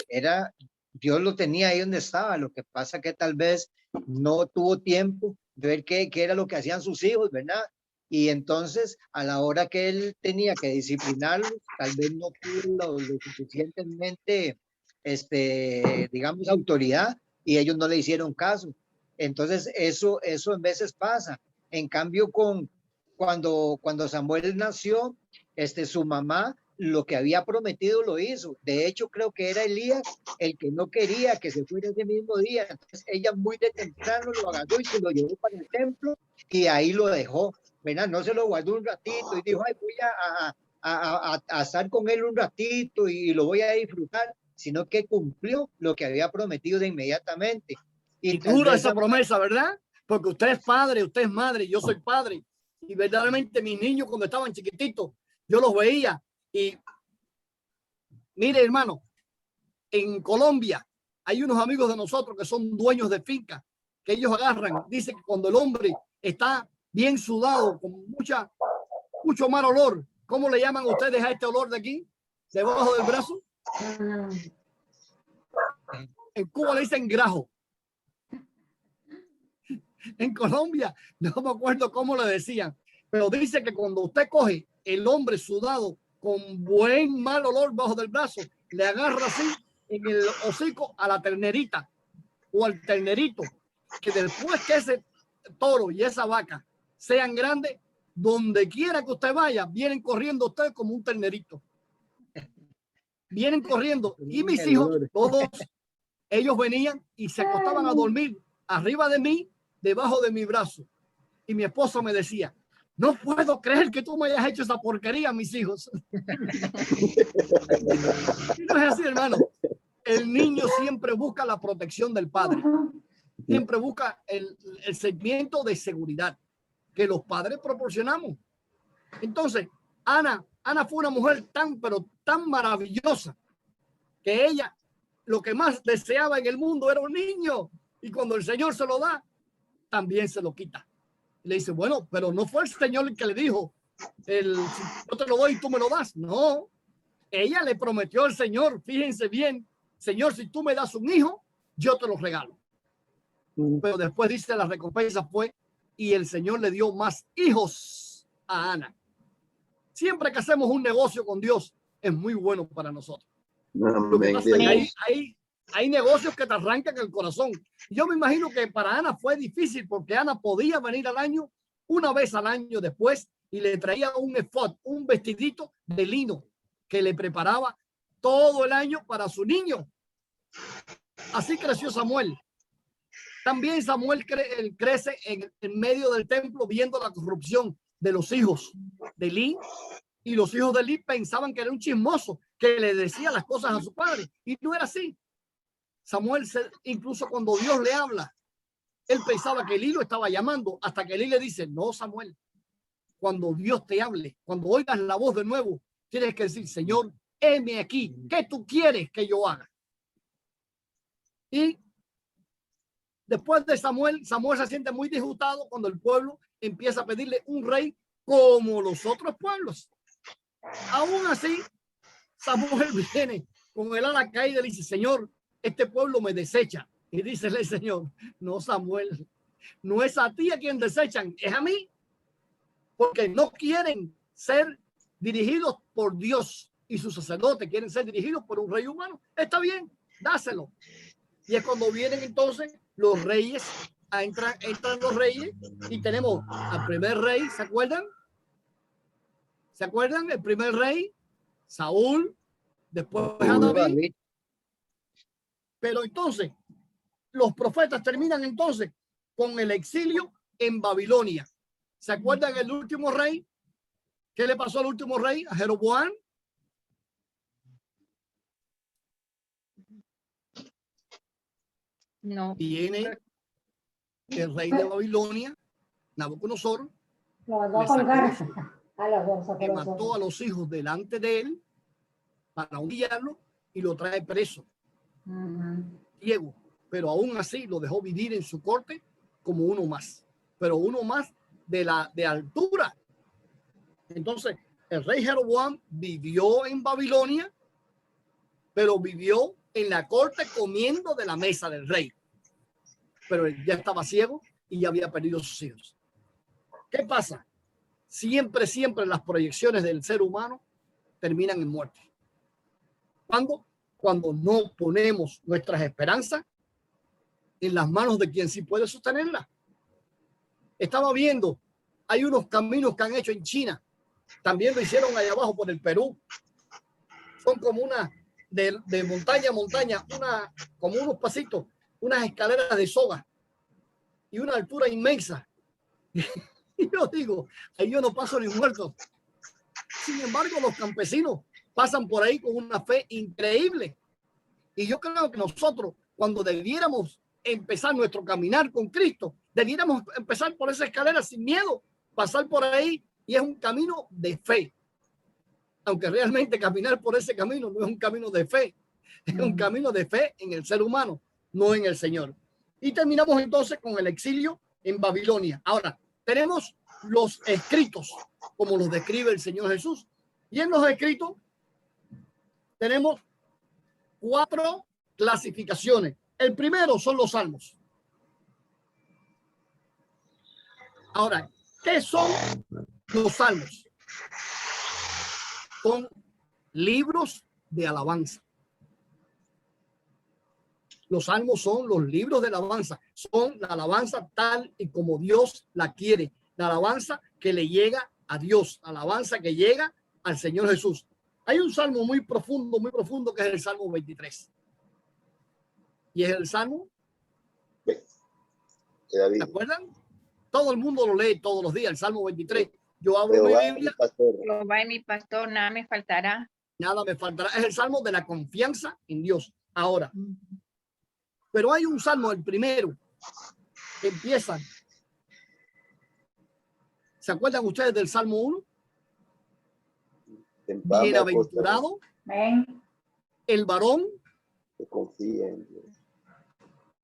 era, Dios lo tenía ahí donde estaba. Lo que pasa que tal vez no tuvo tiempo de ver qué era lo que hacían sus hijos, ¿verdad? Y entonces a la hora que él tenía que disciplinarlos, tal vez no tuvo lo suficientemente, digamos, autoridad, y ellos no le hicieron caso. Entonces eso en veces pasa. En cambio, cuando Samuel nació, su mamá lo que había prometido lo hizo. De hecho, creo que era Elías el que no quería que se fuera ese mismo día. Entonces ella muy de temprano lo agarró y se lo llevó para el templo y ahí lo dejó, ¿verdad? No se lo guardó un ratito y dijo, ay, voy a estar con él un ratito y lo voy a disfrutar, sino que cumplió lo que había prometido de inmediatamente. Y dura esa promesa, ¿verdad? Porque usted es padre, usted es madre, yo soy padre. Y verdaderamente mis niños cuando estaban chiquititos, yo los veía. Y mire, hermano, en Colombia hay unos amigos de nosotros que son dueños de finca, que ellos agarran, dicen que cuando el hombre está bien sudado, con mucho mal olor, ¿cómo le llaman ustedes a este olor de aquí? Debajo del brazo. En Cuba le dicen grajo. En Colombia, no me acuerdo cómo le decían, pero dice que cuando usted coge el hombre sudado con buen mal olor bajo del brazo, le agarra así en el hocico a la ternerita o al ternerito, que después que ese toro y esa vaca sean grandes, donde quiera que usted vaya, vienen corriendo usted como un ternerito. Vienen corriendo. Y mis hijos, todos ellos venían y se acostaban a dormir arriba de mí, debajo de mi brazo. Y mi esposo me decía, no puedo creer que tú me hayas hecho esa porquería, mis hijos. Y no es así, hermano. El niño siempre busca la protección del padre. Siempre busca el sentimiento de seguridad que los padres proporcionamos. Entonces, Ana fue una mujer pero tan maravillosa que ella lo que más deseaba en el mundo era un niño. Y cuando el Señor se lo da, también se lo quita. Le dice, bueno, pero no fue el Señor el que le dijo, yo te lo doy y tú me lo das. No, ella le prometió al Señor, fíjense bien, Señor, si tú me das un hijo, yo te lo regalo. Pero después dice, la recompensa fue, y el Señor le dio más hijos a Ana. Siempre que hacemos un negocio con Dios, es muy bueno para nosotros. Lo que pasa es que hay negocios que te arrancan el corazón. Yo me imagino que para Ana fue difícil porque Ana podía venir al año, una vez al año después, y le traía un efod, un vestidito de lino que le preparaba todo el año para su niño. Así creció Samuel. También Samuel crece en medio del templo viendo la corrupción de los hijos de Elí, y los hijos de Elí pensaban que era un chismoso que le decía las cosas a su padre, y no era así. Samuel, incluso cuando Dios le habla, él pensaba que Elí lo estaba llamando, hasta que Elí le dice, no, Samuel, cuando Dios te hable, cuando oigas la voz de nuevo, tienes que decir, Señor, heme aquí, ¿qué tú quieres que yo haga? Y después de Samuel se siente muy disgustado cuando el pueblo empieza a pedirle un rey como los otros pueblos. Aún así, Samuel viene con el ala caída y le dice, Señor, este pueblo me desecha. Y dice el Señor, no, Samuel, no es a ti a quien desechan, es a mí. Porque no quieren ser dirigidos por Dios y sus sacerdotes quieren ser dirigidos por un rey humano. Está bien, dáselo. Y es cuando vienen entonces los reyes, entran los reyes y tenemos al primer rey, ¿se acuerdan? ¿Se acuerdan? El primer rey, Saúl, después a David. Pero entonces, los profetas terminan entonces con el exilio en Babilonia. ¿Se acuerdan el último rey? ¿Qué le pasó al último rey? A Jeroboam. No. Viene el rey de Babilonia, Nabucodonosor, Los dos colgaron. A los dos. que mató a los hijos delante de él para humillarlo y lo trae preso, ciego, pero aún así lo dejó vivir en su corte como uno más, pero uno más de altura. Entonces, el rey Jeroboam vivió en Babilonia, pero vivió en la corte comiendo de la mesa del rey. Pero él ya estaba ciego y ya había perdido sus hijos. ¿Qué pasa? Siempre las proyecciones del ser humano terminan en muerte. ¿Cuándo? Cuando no ponemos nuestras esperanzas en las manos de quien sí puede sostenerlas. Estaba viendo, hay unos caminos que han hecho en China, también lo hicieron allá abajo por el Perú. Son como una de montaña a montaña, como unos pasitos, unas escaleras de soga y una altura inmensa. Y yo digo, ahí yo no paso ni muerto. Sin embargo, los campesinos pasan por ahí con una fe increíble. Y yo creo que nosotros, cuando debiéramos empezar nuestro caminar con Cristo, debiéramos empezar por esa escalera sin miedo, pasar por ahí, y es un camino de fe. Aunque realmente caminar por ese camino no es un camino de fe, es un camino de fe en el ser humano, no en el Señor. Y terminamos entonces con el exilio en Babilonia. Ahora, tenemos los escritos, como los describe el Señor Jesús. Y en los escritos tenemos 4 clasificaciones. El primero son los salmos. Ahora, ¿qué son los salmos? Son libros de alabanza. Los salmos son los libros de alabanza. Son la alabanza tal y como Dios la quiere. La alabanza que le llega a Dios. Alabanza que llega al Señor Jesús. Hay un salmo muy profundo que es el Salmo 23. Y es el salmo. ¿Se acuerdan? Todo el mundo lo lee todos los días, el Salmo 23. Yo abro mi Biblia. Jehová es mi pastor, nada me faltará. Nada me faltará. Es el salmo de la confianza en Dios. Ahora, pero hay un salmo, el primero, que empieza. ¿Se acuerdan ustedes del Salmo 1? Bienaventurado el varón que confía en Dios.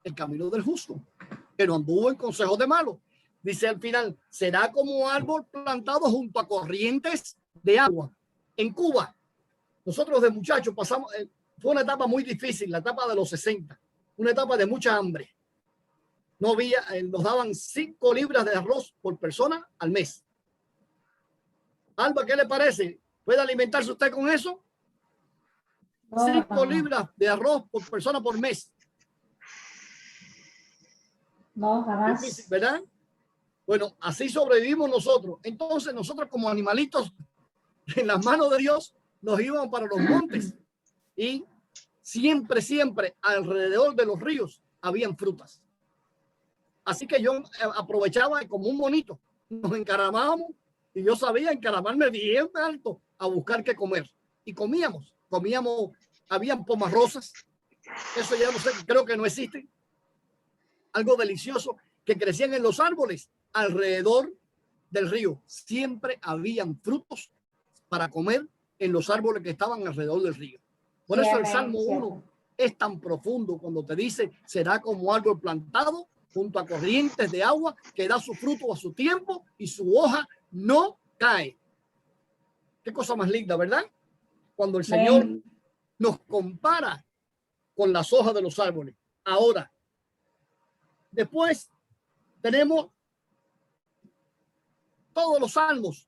El camino del justo, que no anduvo en consejos de malos. Dice al final, será como árbol plantado junto a corrientes de agua. En Cuba, nosotros de muchachos pasamos, fue una etapa muy difícil, la etapa de los 60, una etapa de mucha hambre. No había, nos daban 5 libras de arroz por persona al mes. Alba, ¿qué le parece? ¿Puede alimentarse usted con eso? 5 libras de arroz por persona por mes. No, jamás. Difícil, ¿verdad? Bueno, así sobrevivimos nosotros. Entonces, nosotros como animalitos en las manos de Dios nos íbamos para los montes y siempre alrededor de los ríos habían frutas. Así que yo aprovechaba como un monito. Nos encaramábamos y yo sabía encaramarme bien alto a buscar qué comer. Y comíamos, habían pomas rosas. Eso ya no sé, creo que no existe. Algo delicioso que crecían en los árboles alrededor del río. Siempre habían frutos para comer en los árboles que estaban alrededor del río. Por eso el Salmo 1 es tan profundo cuando te dice, será como árbol plantado junto a corrientes de agua que da su fruto a su tiempo y su hoja no cae. Qué cosa más linda, ¿verdad? cuando el Señor Amén. nos compara con las hojas de los árboles. Ahora, después tenemos todos los salmos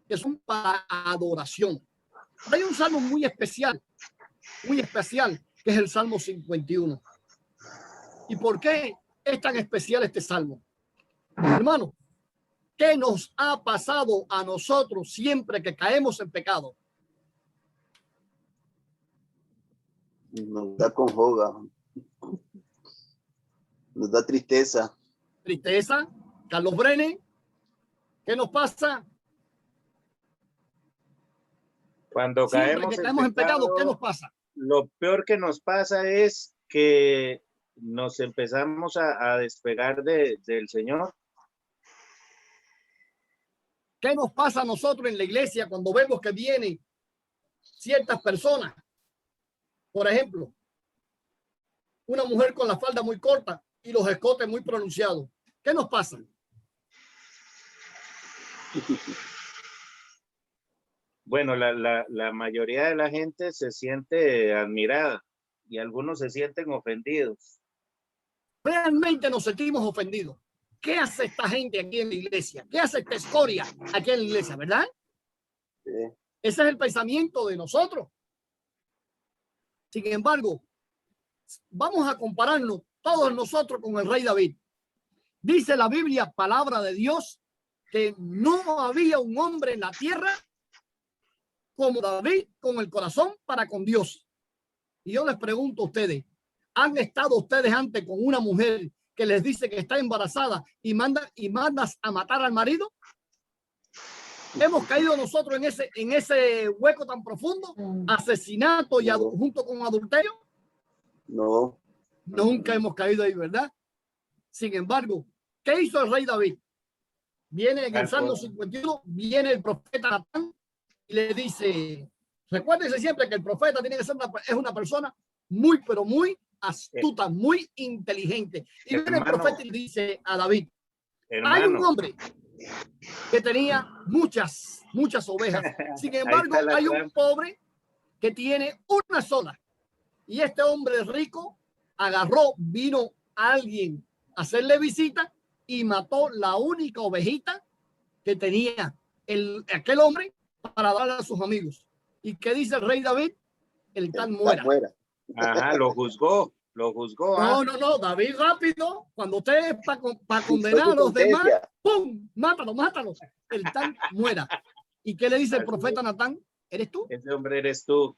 que son para adoración. Hay un salmo muy especial, que es el Salmo 51. ¿Y por qué es tan especial este salmo? Hermano, ¿qué nos ha pasado a nosotros siempre que caemos en pecado? Nos da conjoga. Nos da tristeza. Tristeza. Carlos Brené, ¿qué nos pasa? Cuando Siempre que caemos en pecado, ¿qué nos pasa? lo peor que nos pasa es que nos empezamos a despegar del Señor. ¿Qué nos pasa a nosotros en la iglesia cuando vemos que vienen ciertas personas? Por ejemplo, una mujer con la falda muy corta y los escotes muy pronunciados. ¿Qué nos pasa? Bueno, la mayoría de la gente se siente admirada y algunos se sienten ofendidos. Realmente nos sentimos ofendidos. ¿Qué hace esta gente aquí en la iglesia? ¿Qué hace esta escoria aquí en la iglesia? ¿Verdad? Sí. Ese es el pensamiento de nosotros. Sin embargo, vamos a compararnos todos nosotros con el rey David. Dice la Biblia, palabra de Dios, que no había un hombre en la tierra como David con el corazón para con Dios. Y yo les pregunto a ustedes, ¿han estado ustedes antes con una mujer que les dice que está embarazada y mandas a matar al marido? ¿Hemos caído nosotros en ese hueco tan profundo? Asesinato y junto con adulterio. No. Nunca hemos caído ahí, ¿verdad? Sin embargo, ¿qué hizo el rey David? Viene en el Salmo 51, viene el profeta Natán y le dice, recuérdense siempre que el profeta tiene que ser una persona muy, pero muy astuta, muy inteligente. Y viene el profeta y le dice a David, hay un hombre que tenía muchas ovejas. Sin embargo, hay un pobre que tiene una sola. Y este hombre rico vino a alguien a hacerle visita y mató la única ovejita que tenía aquel hombre para darle a sus amigos. ¿Y qué dice el rey David? El tal muera. Ajá, lo juzgó. No, David rápido, cuando usted es para condenar a los demás, ¡pum! Mátalo. El tal muera. ¿Y qué le dice el profeta Natán? ¿Eres tú? Ese hombre eres tú.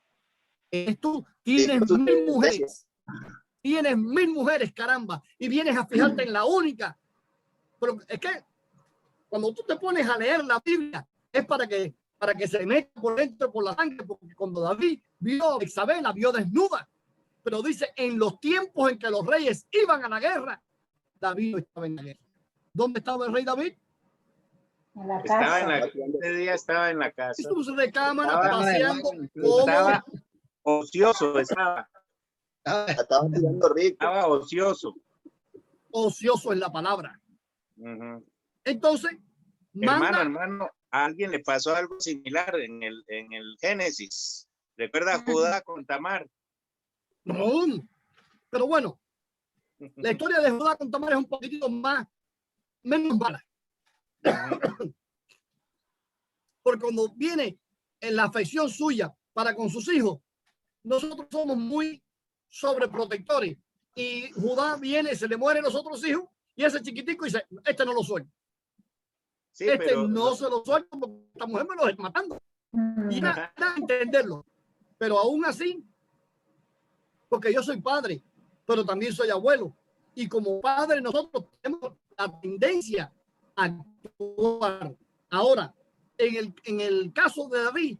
Eres tú. Tienes 1000 mujeres. Tienes 1000 mujeres, caramba. Y vienes a fijarte en la única. Pero es que cuando tú te pones a leer la Biblia, es para que se meta por dentro por la sangre, porque cuando David vio a Isabel, la vio desnuda. Pero dice, en los tiempos en que los reyes iban a la guerra, David no estaba en la guerra. ¿Dónde estaba el rey David? En la casa. Ese día estaba en la casa. En su recámara, paseando. Estaba ocioso, estaba tirando rico. Estaba ocioso. Ocioso es la palabra. Entonces, hermano, a alguien le pasó algo similar en el Génesis. ¿Recuerda Judá con Tamar? No, pero bueno, la historia de Judá con Tamar es un poquitito menos mala. Porque cuando viene en la afección suya para con sus hijos, nosotros somos muy sobreprotectores. Y Judá viene, se le mueren los otros hijos, y ese chiquitico dice, este no lo suelto. Sí, pero no se lo suelto porque esta mujer me lo está matando. Y era entenderlo. Pero aún así, porque yo soy padre, pero también soy abuelo. Y como padre nosotros tenemos la tendencia a actuar. Ahora, en el caso de David,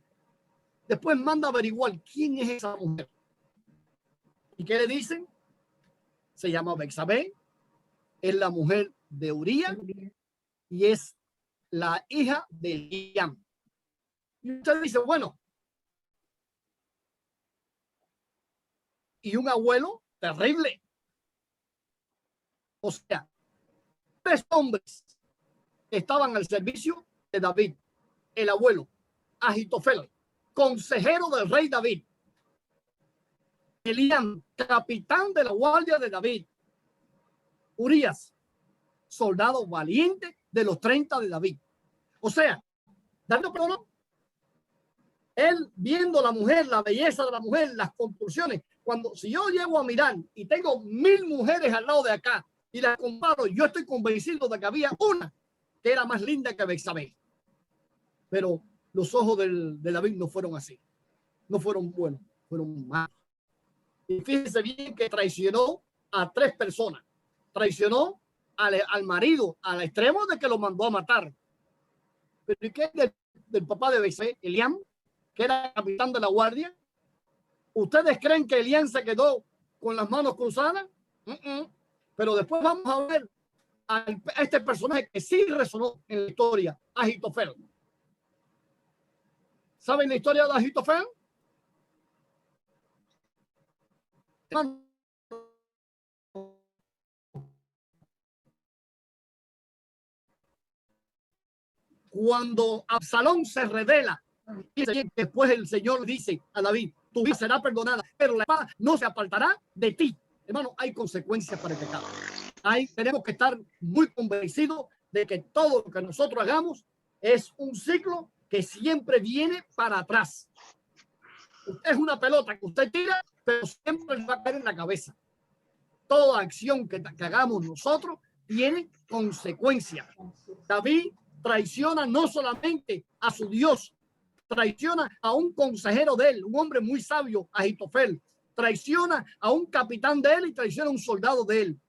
después manda a averiguar quién es esa mujer. ¿Y qué le dicen? Se llama Bexabé, es la mujer de Uría y es la hija de Eliam. Y usted dice, bueno, y un abuelo terrible. O sea, 3 hombres estaban al servicio de David. El abuelo, Ahitofel, consejero del rey David. Eliam, capitán de la guardia de David. Urías, soldado valiente de los 30 de David. O sea, David no. Él viendo la mujer, la belleza de la mujer, las compulsiones. Si yo llego a mirar y tengo 1000 mujeres al lado de acá y las comparo, yo estoy convencido de que había una que era más linda que Betsabé. Pero los ojos de David no fueron así. No fueron buenos, fueron malos. Y fíjense bien que traicionó a 3 personas. Traicionó al marido al extremo de que lo mandó a matar. Pero ¿y qué es del papá de Betsabé, Eliam, que era capitán de la guardia? ¿Ustedes creen que Eliam se quedó con las manos cruzadas? Pero después vamos a ver a este personaje que sí resonó en la historia, Ahitofel. ¿Saben la historia de Ahitofel? Cuando Absalón se revela, después el Señor dice a David, tu vida será perdonada, pero la espada no se apartará de ti. Hermano, hay consecuencias para el pecado. Tenemos que estar muy convencidos de que todo lo que nosotros hagamos es un ciclo que siempre viene para atrás. Es una pelota que usted tira, pero siempre le va a caer en la cabeza. Toda acción que hagamos nosotros tiene consecuencias. David traiciona no solamente a su Dios, traiciona a un consejero de él, un hombre muy sabio, Ahitofel. Traiciona a un capitán de él y traiciona a un soldado de él.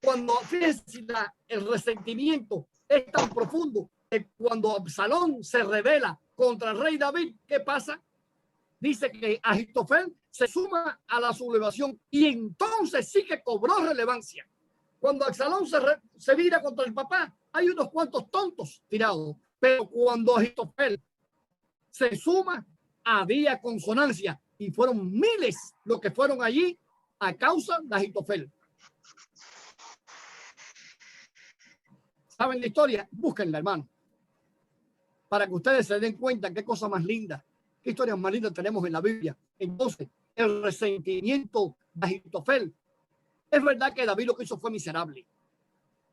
Cuando fíjense, el resentimiento es tan profundo que cuando Absalón se rebela contra el rey David, ¿qué pasa? Dice que Ahitofel se suma a la sublevación y entonces sí que cobró relevancia. Cuando Absalón se vira contra el papá, hay unos cuantos tontos tirados, pero cuando Ahitofel se suma, había consonancia y fueron miles los que fueron allí a causa de Ahitofel. ¿Saben la historia? Búsquenla, hermano, para que ustedes se den cuenta qué cosa más linda, qué historias más lindas tenemos en la Biblia. Entonces, el resentimiento de Ahitofel, es verdad que David lo que hizo fue miserable,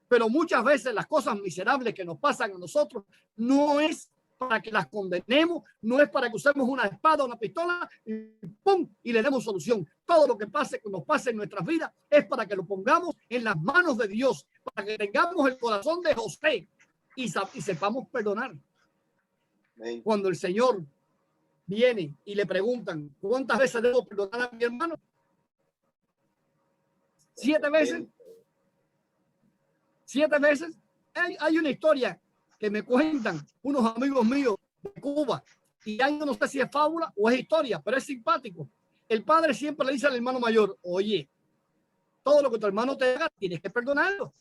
pero muchas veces las cosas miserables que nos pasan a nosotros no es para que las condenemos, no es para que usemos una espada o una pistola y ¡pum! Y le demos solución. Todo lo que nos pase en nuestras vidas es para que lo pongamos en las manos de Dios, para que tengamos el corazón de José y sepamos perdonar. Amén. Cuando el Señor viene y le preguntan, ¿cuántas veces debo perdonar a mi hermano? 7 veces. 7 veces. Hay una historia que me cuentan unos amigos míos de Cuba y ya yo no sé si es fábula o es historia, pero es simpático. El padre siempre le dice al hermano mayor, oye, todo lo que tu hermano te haga tienes que perdonarlo.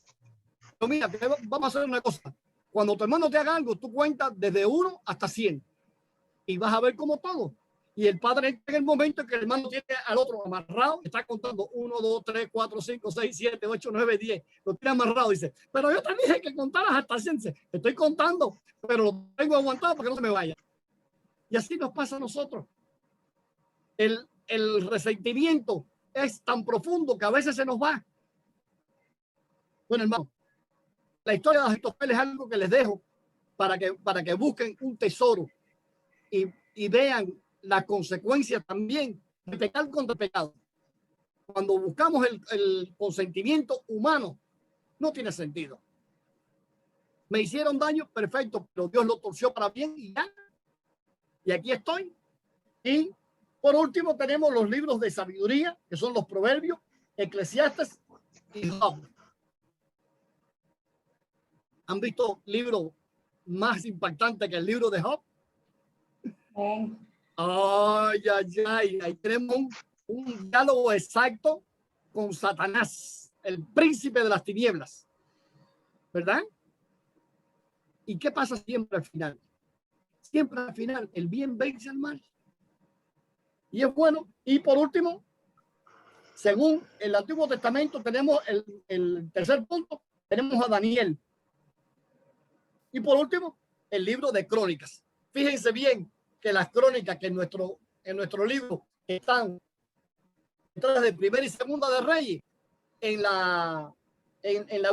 Pero mira, vamos a hacer una cosa. Cuando tu hermano te haga algo, tú cuentas desde 1 hasta 100 y vas a ver como todo. Y el padre en el momento en que el hermano tiene al otro amarrado, está contando 1, 2, 3, 4, 5, 6, 7, 8, 9, 10. Lo tiene amarrado. Dice, pero yo te dije que contaras hasta 100. Estoy contando, pero lo tengo aguantado para que no se me vaya. Y así nos pasa a nosotros. El resentimiento es tan profundo que a veces se nos va. Bueno, hermano, la historia de Ahitofel es algo que les dejo para que busquen un tesoro y vean la consecuencia también de pecar contra el pecado. Cuando buscamos el consentimiento humano, no tiene sentido. Me hicieron daño, perfecto, pero Dios lo torció para bien y ya. Y aquí estoy. Y por último tenemos los libros de sabiduría, que son los Proverbios, Eclesiastes y Job. ¿Han visto libros más impactantes que el libro de Job? Ay, ay, ay, ahí tenemos un diálogo exacto con Satanás, el príncipe de las tinieblas, ¿verdad? ¿Y qué pasa siempre al final? Siempre al final el bien vence al mal. Y es bueno. Y por último, según el Antiguo Testamento, tenemos el tercer punto, tenemos a Daniel. Y por último, el libro de Crónicas. Fíjense bien que las crónicas que en nuestro libro están detrás de Primera y Segunda de Reyes, en la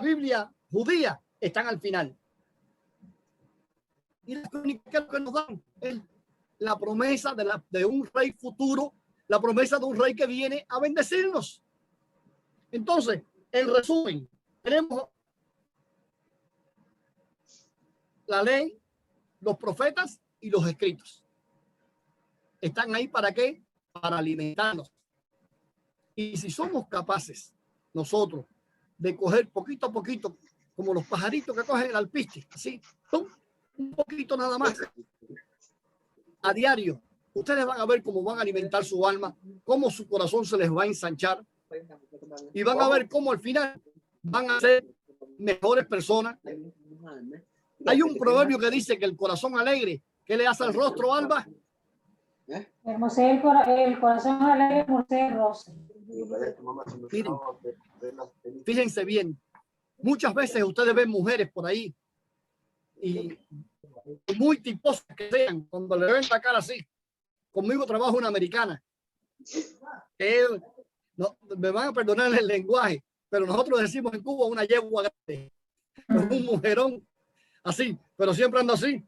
Biblia judía, están al final. Y las crónicas que nos dan es la promesa de un rey futuro, la promesa de un rey que viene a bendecirnos. Entonces, en resumen, tenemos la ley, los profetas y los escritos. ¿Están ahí para qué? Para alimentarnos. Y si somos capaces nosotros de coger poquito a poquito, como los pajaritos que cogen el alpiste, así, un poquito nada más, a diario, ustedes van a ver cómo van a alimentar su alma, cómo su corazón se les va a ensanchar y van a ver cómo al final van a ser mejores personas. Hay un proverbio que dice que el corazón alegre, ¿qué le hace al rostro, Alba? Hermosea el corazón alegre, hermosea el rostro. Miren, fíjense bien, muchas veces ustedes ven mujeres por ahí y muy tiposas que sean, cuando le ven la cara así. Conmigo trabaja una americana. No, me van a perdonar el lenguaje, pero nosotros decimos en Cuba una yegua grande, un mujerón así, pero siempre anda así.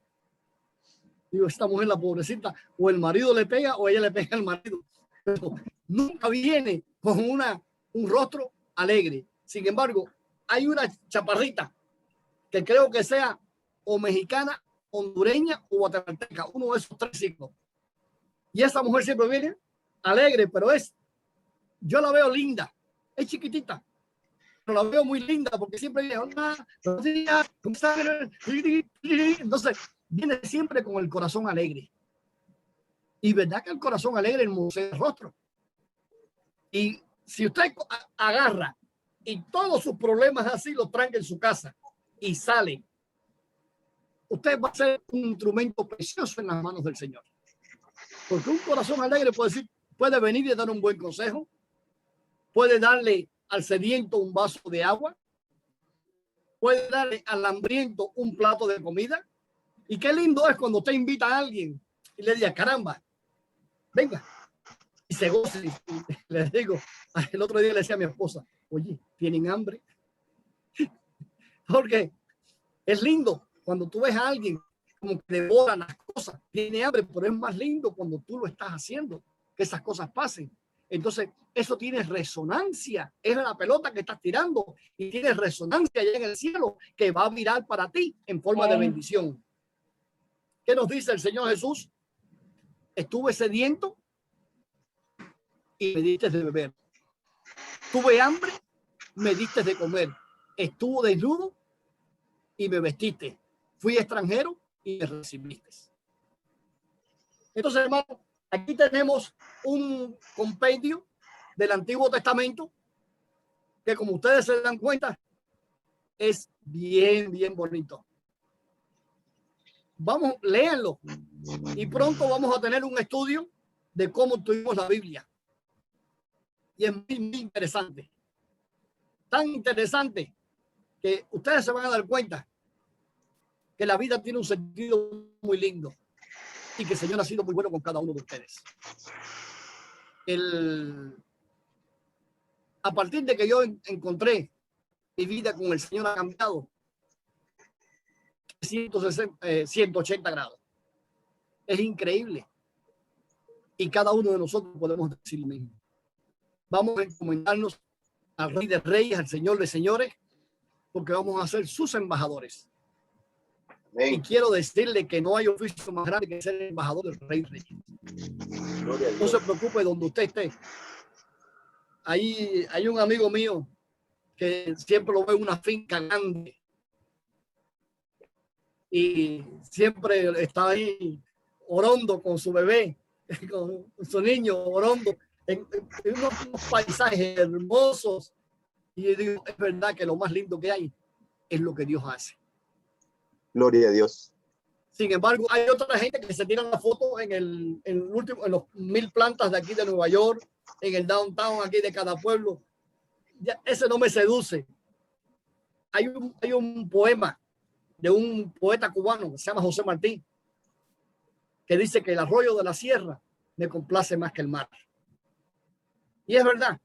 Digo, esta mujer, la pobrecita, o el marido le pega o ella le pega al marido. Pero nunca viene con un rostro alegre. Sin embargo, hay una chaparrita que creo que sea o mexicana, hondureña o guatemalteca, uno de esos tres signos. Y esa mujer siempre viene alegre, pero yo la veo linda, es chiquitita, pero la veo muy linda porque siempre viene, hola, buenos días, ¿cómo están? Entonces, viene siempre con el corazón alegre. Y verdad que el corazón alegre hermosea el rostro. Y si usted agarra y todos sus problemas así los tranca en su casa y sale, usted va a ser un instrumento precioso en las manos del Señor. Porque un corazón alegre puede venir y dar un buen consejo, puede darle al sediento un vaso de agua, puede darle al hambriento un plato de comida. Y qué lindo es cuando usted invita a alguien y le diga, caramba, venga, y se goce. Le digo, el otro día le decía a mi esposa, oye, ¿tienen hambre? Porque es lindo cuando tú ves a alguien como que devora las cosas, tiene hambre, pero es más lindo cuando tú lo estás haciendo, que esas cosas pasen. Entonces, eso tiene resonancia, es la pelota que estás tirando y tiene resonancia allá en el cielo que va a virar para ti en forma de bendición. ¿Qué nos dice el Señor Jesús? Estuve sediento y me diste de beber. Tuve hambre, me diste de comer. Estuve desnudo y me vestiste. Fui extranjero y me recibiste. Entonces, hermano, aquí tenemos un compendio del Antiguo Testamento que, como ustedes se dan cuenta, es bien, bien bonito. Vamos, léanlo y pronto vamos a tener un estudio de cómo tuvimos la Biblia. Y es muy, muy interesante. Tan interesante que ustedes se van a dar cuenta que la vida tiene un sentido muy lindo y que el Señor ha sido muy bueno con cada uno de ustedes. A partir de que yo encontré mi vida con el Señor, ha cambiado 180 grados. Es increíble. Y cada uno de nosotros podemos decir lo mismo. Vamos a encomendarnos al Rey de Reyes, al Señor de Señores, porque vamos a ser sus embajadores. Amén. Y quiero decirle que no hay oficio más grande que ser embajador del Rey de Reyes. No se preocupe donde usted esté. Ahí hay un amigo mío que siempre lo veo en una finca grande y siempre está ahí orando con su bebé, con su niño orando en unos paisajes hermosos. Y yo digo, es verdad que lo más lindo que hay es lo que Dios hace. Gloria a Dios. Sin embargo, hay otra gente que se tiran la foto en los 1000 plantas de aquí de Nueva York, en el downtown aquí de cada pueblo. Ya, ese no me seduce. Hay un poema de un poeta cubano que se llama José Martí, que dice que el arroyo de la sierra me complace más que el mar. Y es verdad.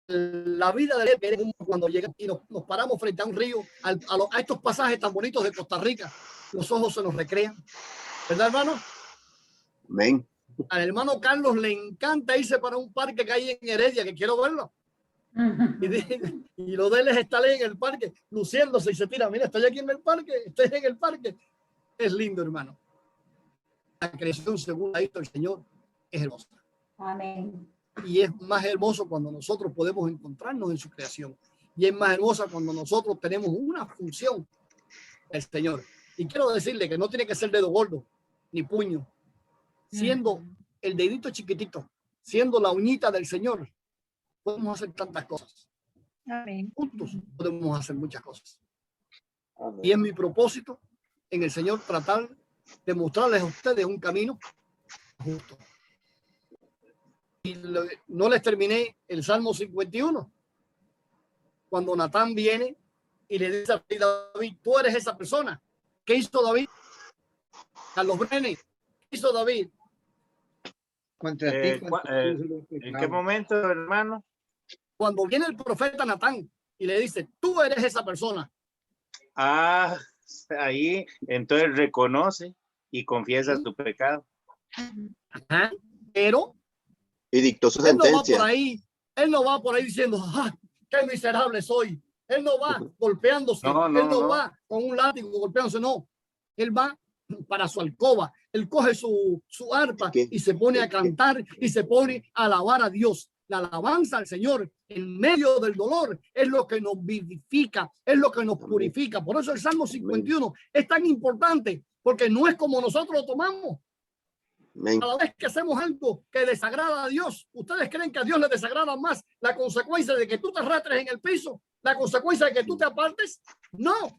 La vida de él, cuando llegamos y nos paramos frente a un río, a estos pasajes tan bonitos de Costa Rica, los ojos se nos recrean. ¿Verdad, hermano? Amén. Al hermano Carlos le encanta irse para un parque que hay en Heredia, que quiero verlo. Y lo de él es estar ahí en el parque, luciéndose y se tira. Mira, estoy aquí en el parque, estoy en el parque. Es lindo, hermano. La creación según la hizo el Señor es hermosa. Amén. Y es más hermoso cuando nosotros podemos encontrarnos en su creación. Y es más hermosa cuando nosotros tenemos una función del Señor. Y quiero decirle que no tiene que ser dedo gordo, ni puño. Siendo el dedito chiquitito, siendo la uñita del Señor, podemos hacer tantas cosas. Amén. Juntos podemos hacer muchas cosas. Amén. Y es mi propósito en el Señor tratar de mostrarles a ustedes un camino justo. Y no les terminé el Salmo 51. Cuando Natán viene y le dice a David, tú eres esa persona. ¿Qué hizo David? Carlos Brenes, ¿qué hizo David? Contra ti, ¿En qué momento, hermano? Cuando viene el profeta Natán y le dice, tú eres esa persona. Ah, ahí entonces reconoce y confiesa su pecado. Ajá. Pero Y dictó su él no va sentencia. por ahí, él no va por ahí diciendo, ¡ah, qué miserable soy! Él no va golpeándose, No, él no va con un látigo golpeándose, no. Él va para su alcoba, él coge su arpa y se pone a cantar y se pone a alabar a Dios. La alabanza al Señor en medio del dolor es lo que nos vivifica, es lo que nos purifica. Por eso el Salmo 51 es tan importante, porque no es como nosotros lo tomamos. Amén. Cada vez que hacemos algo que desagrada a Dios, ¿ustedes creen que a Dios le desagrada más la consecuencia de que tú te arrastres en el piso? ¿La consecuencia de que tú te apartes? No.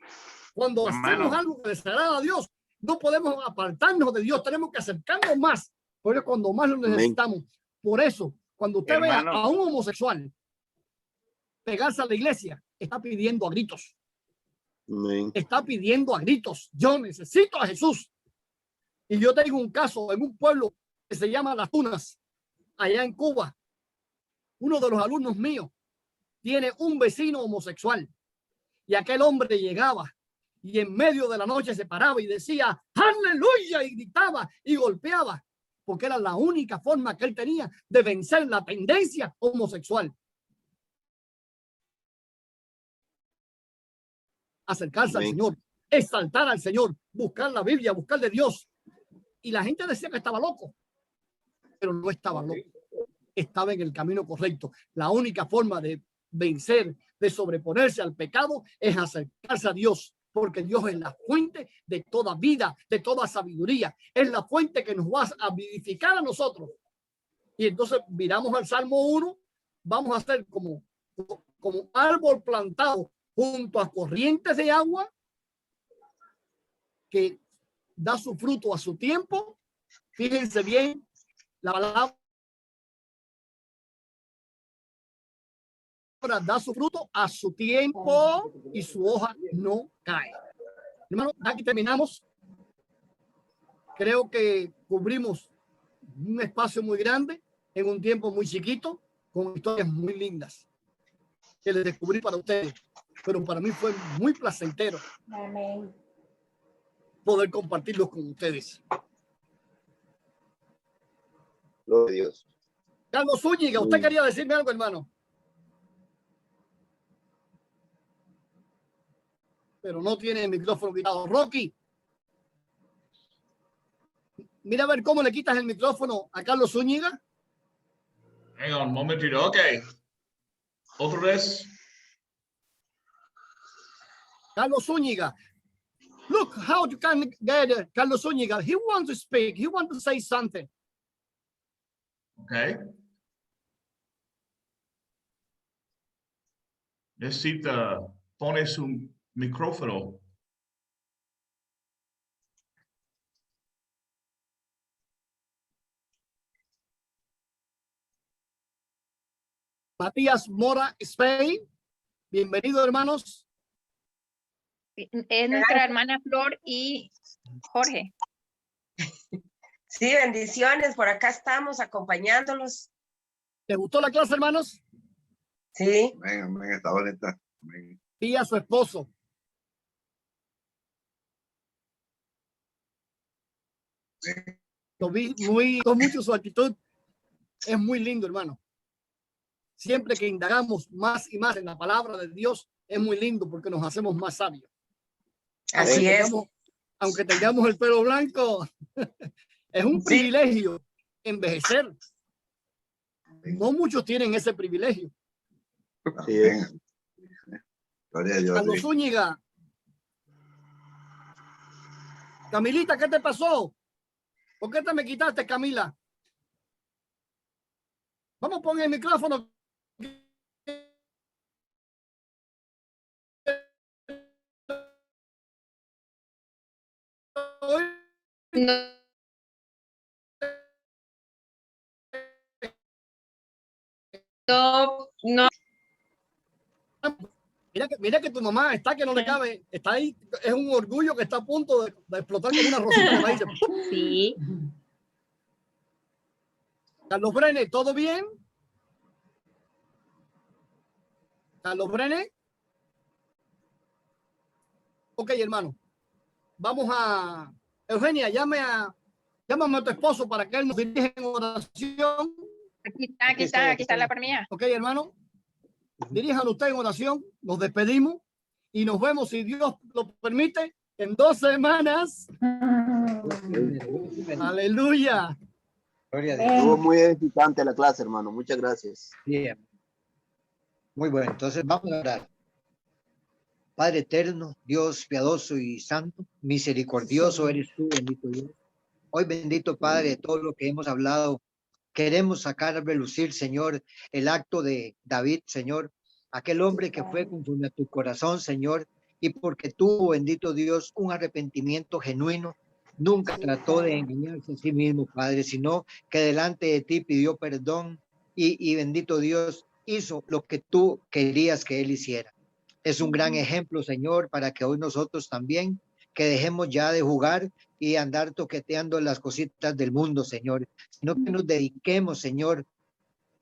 Cuando hacemos algo que desagrada a Dios, no podemos apartarnos de Dios, tenemos que acercarnos más, porque cuando más lo necesitamos. Por eso, cuando usted vea a un homosexual pegarse a la iglesia, está pidiendo a gritos. Amén. Está pidiendo a gritos. Yo necesito a Jesús. Y yo tengo un caso en un pueblo que se llama Las Tunas, allá en Cuba. Uno de los alumnos míos tiene un vecino homosexual y aquel hombre llegaba y en medio de la noche se paraba y decía aleluya y gritaba y golpeaba porque era la única forma que él tenía de vencer la tendencia homosexual. Acercarse al Señor, exaltar al Señor, buscar la Biblia, buscar de Dios. Y la gente decía que estaba loco, pero no estaba loco. Estaba en el camino correcto. La única forma de vencer, de sobreponerse al pecado, es acercarse a Dios, porque Dios es la fuente de toda vida, de toda sabiduría. Es la fuente que nos va a vivificar a nosotros. Y entonces miramos al Salmo 1, vamos a hacer como árbol plantado junto a corrientes de agua que da su fruto a su tiempo. Fíjense bien, la palabra da su fruto a su tiempo y su hoja no cae. Hermano, aquí terminamos. Creo que cubrimos un espacio muy grande en un tiempo muy chiquito, con historias muy lindas que les descubrí para ustedes, pero para mí fue muy placentero. Amén. Poder compartirlos con ustedes. Gloria a Dios. Carlos Zúñiga, usted quería decirme algo, hermano. Pero no tiene el micrófono quitado. Rocky, mira a ver cómo le quitas el micrófono a Carlos Zúñiga. Hang on un momentito. Ok. Otra vez. Carlos Zúñiga. Look how you can get Carlos Zúñiga. He wants to speak. He wants to say something. Ok. Necesita poner su micrófono. Matías Mora Spain. Bienvenido, hermanos. Es nuestra hermana Flor y Jorge. Sí, bendiciones. Por acá estamos acompañándolos. ¿Les gustó la clase, hermanos? Sí. Amén, está bonita. Amén. Y a su esposo. Lo vi con mucho su actitud. Es muy lindo, hermano. Siempre que indagamos más y más en la palabra de Dios, es muy lindo porque nos hacemos más sabios. Así es. Aunque tengamos el pelo blanco, es un privilegio envejecer. No muchos tienen ese privilegio. Sí, gloria a Dios. Carlos Zúñiga. Camilita, ¿qué te pasó? ¿Por qué te me quitaste, Camila? Vamos a poner el micrófono. No. Mira que tu mamá está que no le cabe, está ahí, es un orgullo que está a punto de explotar como una rosita de maíz. Sí. Carlos Brenes, ¿todo bien? Carlos Brenes. Ok, hermano. Vamos a... Eugenia, llámame a tu esposo para que él nos dirija en oración. Aquí está la par mía. Ok, hermano. Diríjanlo usted en oración. Nos despedimos y nos vemos, si Dios lo permite, en 2 semanas. Aleluya. Estuvo muy edificante la clase, hermano. Muchas gracias. Bien. Muy bueno. Entonces vamos a orar. Padre eterno, Dios piadoso y santo, misericordioso eres tú, bendito Dios. Hoy, bendito Padre, de todo lo que hemos hablado, queremos sacar a relucir, Señor, el acto de David, Señor, aquel hombre que fue conforme a tu corazón, Señor, y porque tuvo, bendito Dios, un arrepentimiento genuino, nunca trató de engañarse a sí mismo, Padre, sino que delante de ti pidió perdón y bendito Dios, hizo lo que tú querías que él hiciera. Es un gran ejemplo, Señor, para que hoy nosotros también, que dejemos ya de jugar y andar toqueteando las cositas del mundo, Señor, sino que nos dediquemos, Señor,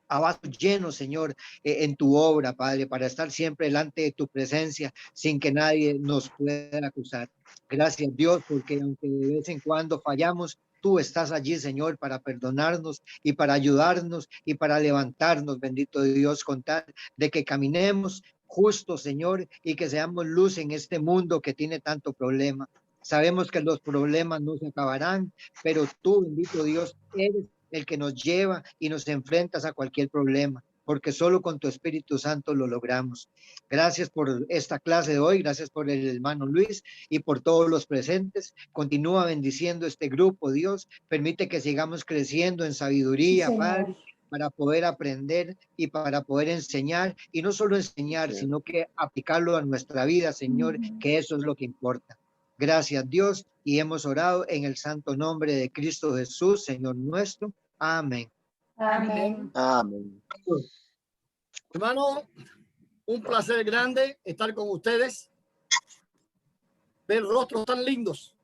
a vasos llenos, Señor, en tu obra, Padre, para estar siempre delante de tu presencia sin que nadie nos pueda acusar. Gracias, Dios, porque aunque de vez en cuando fallamos, tú estás allí, Señor, para perdonarnos y para ayudarnos y para levantarnos, bendito Dios, con tal de que caminemos justo, Señor, y que seamos luz en este mundo que tiene tanto problema. Sabemos que los problemas no se acabarán, pero tú, bendito Dios, eres el que nos lleva y nos enfrentas a cualquier problema, porque solo con tu Espíritu Santo lo logramos. Gracias por esta clase de hoy, gracias por el hermano Luis y por todos los presentes. Continúa bendiciendo este grupo, Dios. Permite que sigamos creciendo en sabiduría, sí, Padre, para poder aprender y para poder enseñar, y no solo enseñar, sino que aplicarlo a nuestra vida, Señor, que eso es lo que importa. Gracias, Dios, y hemos orado en el santo nombre de Cristo Jesús, Señor nuestro. Amén. Amén. Amén. Hermano, un placer grande estar con ustedes, ver rostros tan lindos.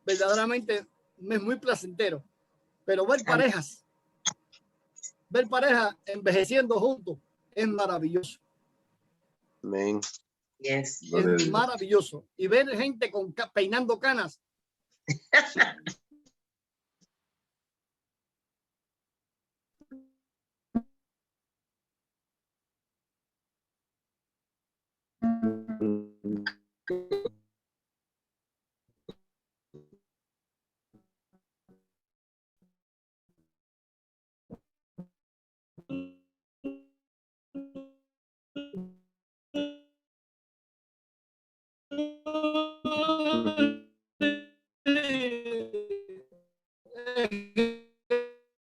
Verdaderamente es muy placentero, pero ver parejas envejeciendo juntos es maravilloso. Amén. Yes. Es maravilloso. Y ver gente peinando canas.